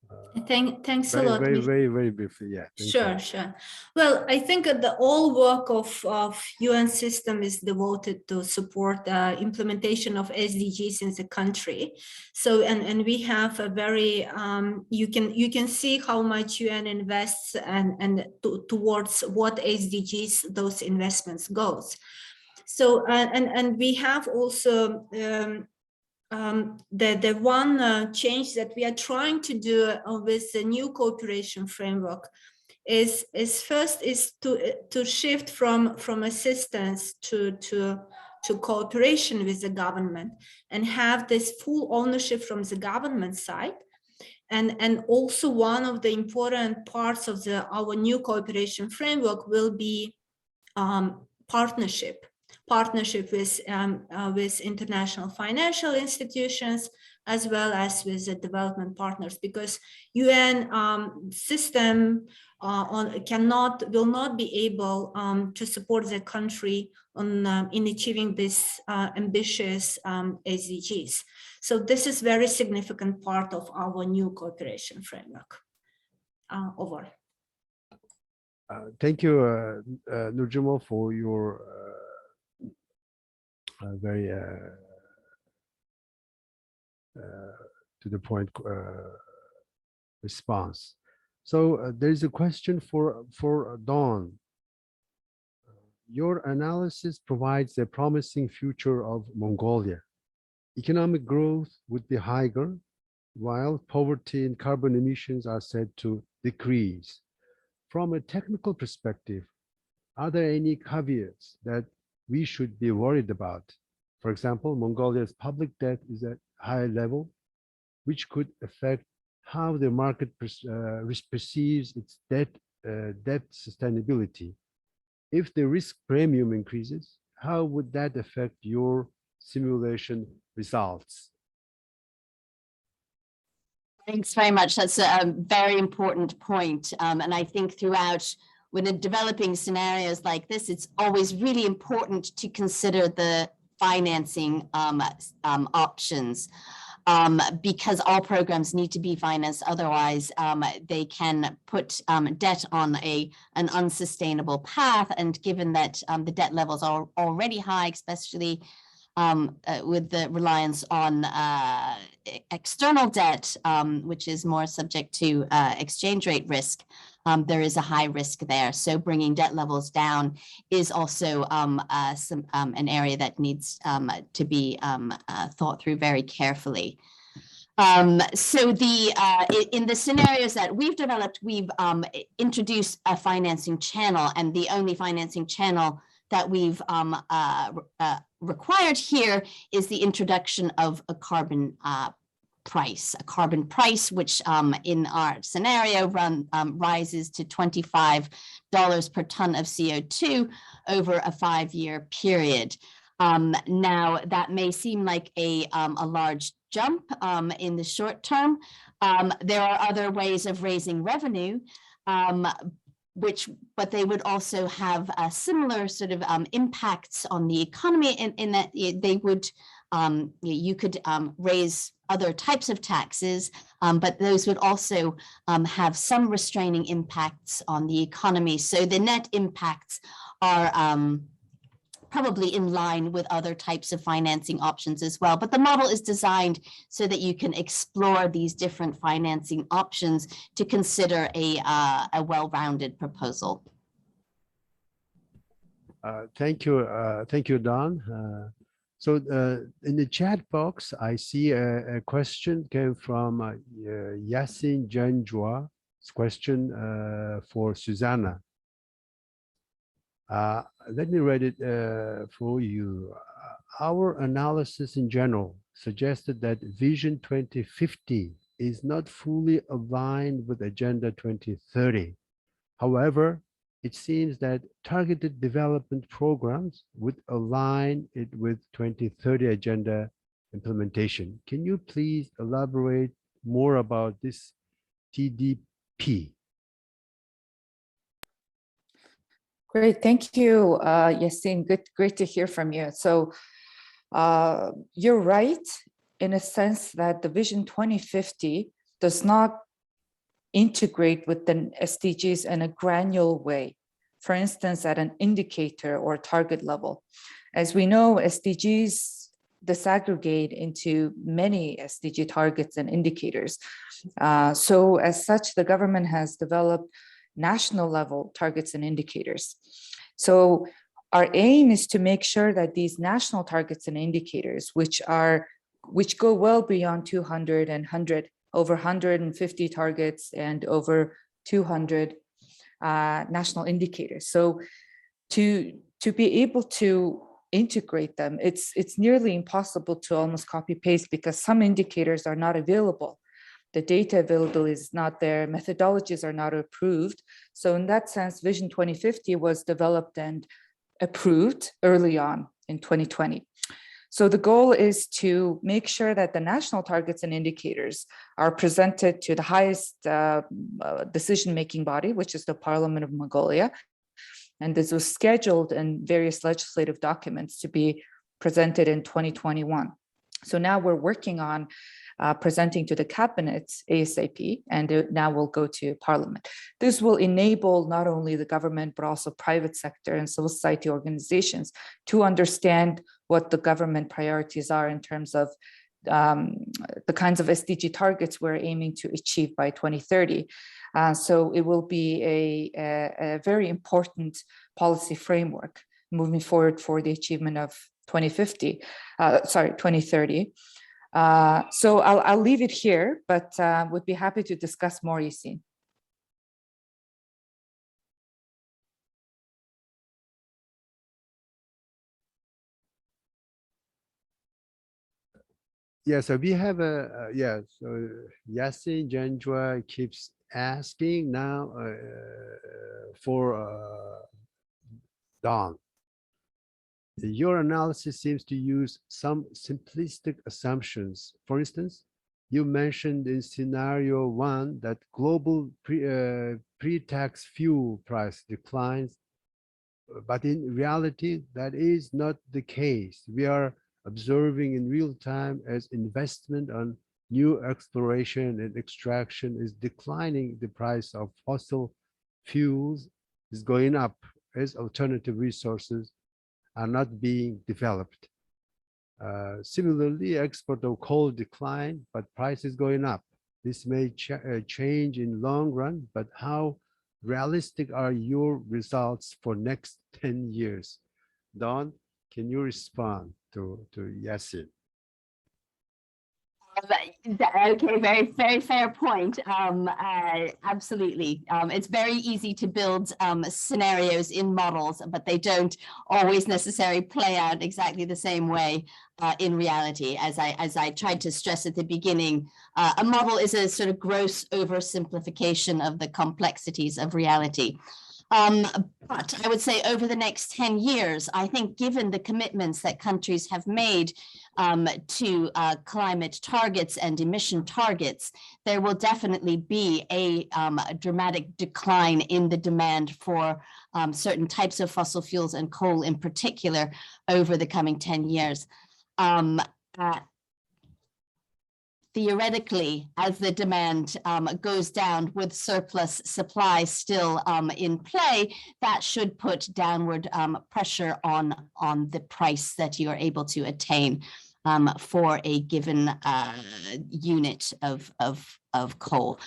G: Thanks a lot.
E: Very briefly, yeah.
G: Sure. Well, I think the all work of UN system is devoted to support the implementation of SDGs in the country. So, and we have a very, you can see how much UN invests and towards what SDGs those investments goes. So, and we have also the one change that we are trying to do with the new cooperation framework is to shift from assistance to cooperation with the government and have this full ownership from the government side. And also one of the important parts of our new cooperation framework will be partnership with international financial institutions as well as with the development partners, because UN system will not be able to support the country in achieving this ambitious SDGs. So this is very significant part of our new cooperation framework. Over.
E: Thank you, Nurjimo, for your very to the point response. So there is a question for Dawn. Your analysis provides a promising future of Mongolia. Economic growth would be higher, while poverty and carbon emissions are said to decrease. From a technical perspective, are there any caveats that we should be worried about? For example, Mongolia's public debt is at high level, which could affect how the market perceives its debt sustainability. If the risk premium increases, how would that affect your simulation results?
H: Thanks very much. That's a very important point. And I think throughout, when in developing scenarios like this, it's always really important to consider the financing options, because all programs need to be financed. Otherwise, they can put debt on an unsustainable path. And given that the debt levels are already high, especially with the reliance on external debt, which is more subject to exchange rate risk, there is a high risk there. So bringing debt levels down is also an area that needs to be thought through very carefully. So in the scenarios that we've developed, we've introduced a financing channel, and the only financing channel that we've required here is the introduction of a carbon price, which in our scenario rises to $25 per ton of CO2 over a 5-year period. Now, that may seem like a large jump in the short term. There are other ways of raising revenue, but they would also have similar sort of impacts on the economy in that they would, you could raise other types of taxes, but those would also have some restraining impacts on the economy. So the net impacts are probably in line with other types of financing options as well. But the model is designed so that you can explore these different financing options to consider a well-rounded proposal.
E: Thank you, Don. So in the chat box, I see a question came from Yasin Janjua. It's a question for Susanna. Let me read it for you. Our analysis in general suggested that Vision 2050 is not fully aligned with Agenda 2030. However, it seems that targeted development programs would align it with 2030 agenda implementation. Can you please elaborate more about this TDP?
F: Great, thank you, Yasin. Great to hear from you. So you're right in a sense that the Vision 2050 does not integrate with the SDGs in a granular way, for instance, at an indicator or target level. As we know, SDGs disaggregate into many SDG targets and indicators. So as such, the government has developed national level targets and indicators. So our aim is to make sure that these national targets and indicators, which go well beyond 200 and 100, over 150 targets and over 200 national indicators. So to be able to integrate them, it's nearly impossible to almost copy paste because some indicators are not available. The data availability is not there, methodologies are not approved. So in that sense, Vision 2050 was developed and approved early on in 2020. So the goal is to make sure that the national targets and indicators are presented to the highest decision-making body, which is the Parliament of Mongolia. And this was scheduled in various legislative documents to be presented in 2021. So now we're working on presenting to the cabinet ASAP, and it now will go to Parliament. This will enable not only the government, but also private sector and civil society organizations to understand what the government priorities are in terms of the kinds of SDG targets we're aiming to achieve by 2030. So it will be a very important policy framework moving forward for the achievement of 2030. So I'll leave it here, but would be happy to discuss more, Yasin.
E: Yeah, so we have so Yasin Janjua keeps asking now for Don. Your analysis seems to use some simplistic assumptions. For instance, you mentioned in scenario 1 that global pre-tax fuel price declines, but in reality, that is not the case. We are observing in real time as investment on new exploration and extraction is declining, the price of fossil fuels is going up as alternative resources are not being developed. Similarly, export of coal decline, but price is going up. This may change in long run, but how realistic are your results for next 10 years? Don, can you respond to Yasin?
H: Okay, very fair point. Absolutely. It's very easy to build scenarios in models, but they don't always necessarily play out exactly the same way in reality. As I tried to stress at the beginning, a model is a sort of gross oversimplification of the complexities of reality. But I would say over the next 10 years, I think given the commitments that countries have made to climate targets and emission targets, there will definitely be a dramatic decline in the demand for certain types of fossil fuels and coal in particular over the coming 10 years. Theoretically, as the demand goes down with surplus supply still in play, that should put downward pressure on the price that you are able to attain for a given unit of coal.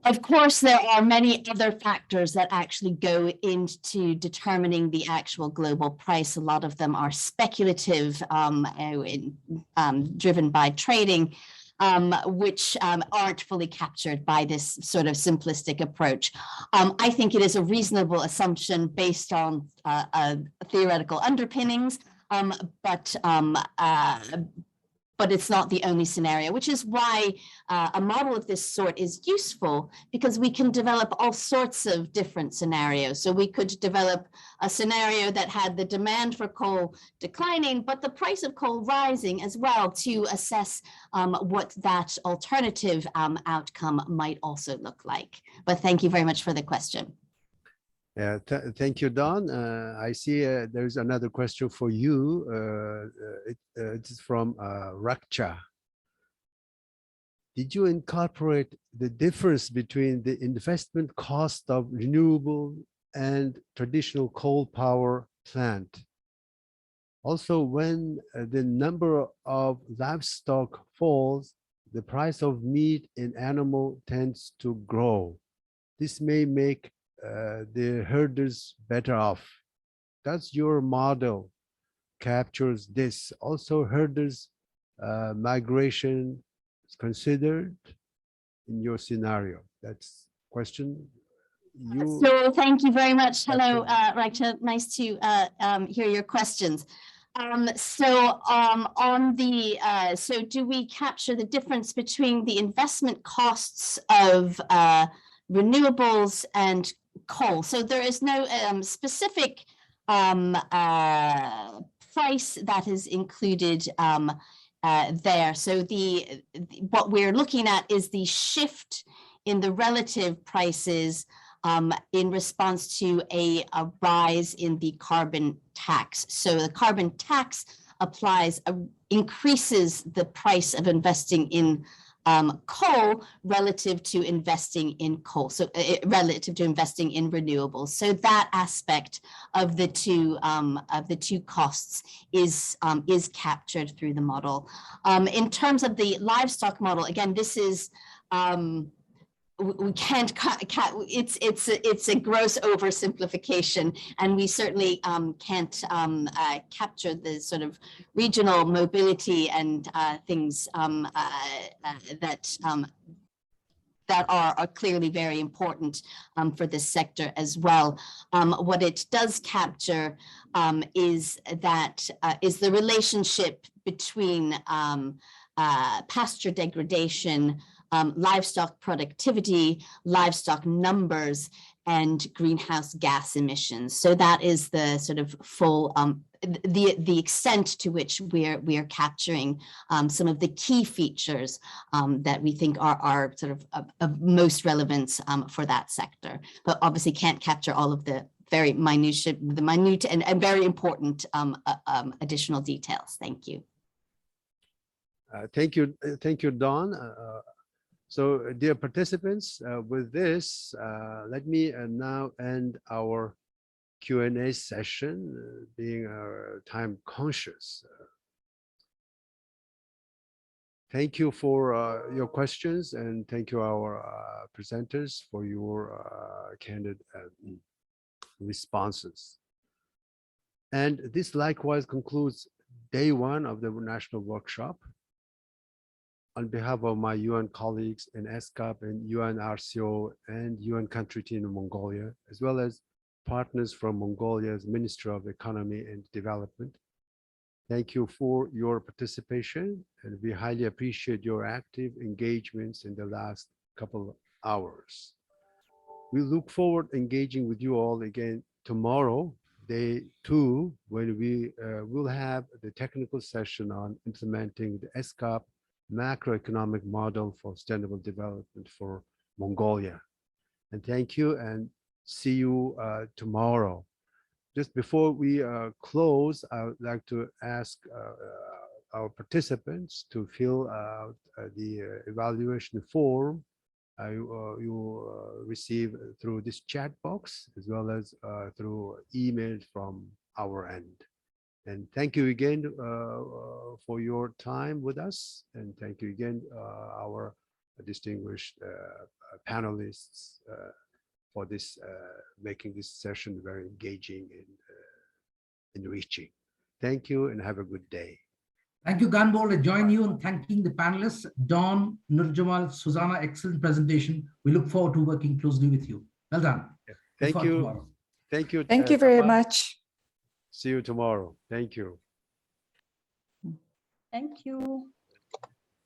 H: Of course, there are many other factors that actually go into determining the actual global price. A lot of them are speculative, driven by trading, which aren't fully captured by this sort of simplistic approach. I think it is a reasonable assumption based on theoretical underpinnings, but it's not the only scenario, which is why a model of this sort is useful, because we can develop all sorts of different scenarios. So we could develop a scenario that had the demand for coal declining, but the price of coal rising as well, to assess what that alternative outcome might also look like. But thank you very much for the question.
E: Yeah, thank you, Don. I see there's another question for you. It's from Rakcha. Did you incorporate the difference between the investment cost of renewable and traditional coal power plant? Also, when the number of livestock falls, the price of meat and animal tends to grow. This may make the herders better off. Does your model captures this? Also, herders migration is considered in your scenario? That's question.
H: So thank you very much. Hello, Rakcha. Nice to hear your questions. So do we capture the difference between the investment costs of renewables and coal? So there is no specific price that is included there. So what we're looking at is the shift in the relative prices in response to a rise in the carbon tax. So the carbon tax increases the price of investing in coal relative to investing in coal, so relative to investing in renewables. So that aspect of the two costs is captured through the model. In terms of the livestock model, again, this is we can't it's a gross oversimplification, and we certainly can't capture the sort of regional mobility and things that are clearly very important for this sector as well. What it does capture is the relationship between pasture degradation, livestock productivity, livestock numbers, and greenhouse gas emissions. So that is the sort of full, the extent to which we're capturing some of the key features that we think are sort of most relevance for that sector, but obviously can't capture all of the very minute and very important additional details. Thank you.
E: Thank you, Dawn. So, dear participants, with this, let me now end our Q&A session, being time conscious. thank you for your questions, and thank you our presenters for your candid responses. And this likewise concludes day one of the national workshop. On behalf of my UN colleagues in ESCAP and UN RCO and UN country team in Mongolia, as well as partners from Mongolia's Ministry of Economy and Development, thank you for your participation, and we highly appreciate your active engagements in the last couple of hours. We look forward to engaging with you all again tomorrow, day 2, when we will have the technical session on implementing the ESCAP macroeconomic model for sustainable development for Mongolia. And thank you, and see you tomorrow. Just before we close, I would like to ask our participants to fill out the evaluation form you receive through this chat box, as well as through email from our end. And thank you again for your time with us. And thank you again, our distinguished panelists for this, making this session very engaging and enriching. Thank you and have a good day.
B: Thank you, Ganbol. I join you in thanking the panelists. Dawn, Nurjamal, Susanna, excellent presentation. We look forward to working closely with you. Well done.
E: Thank you. Thank you.
F: Thank you very much.
E: See you tomorrow. Thank you.
D: Thank you.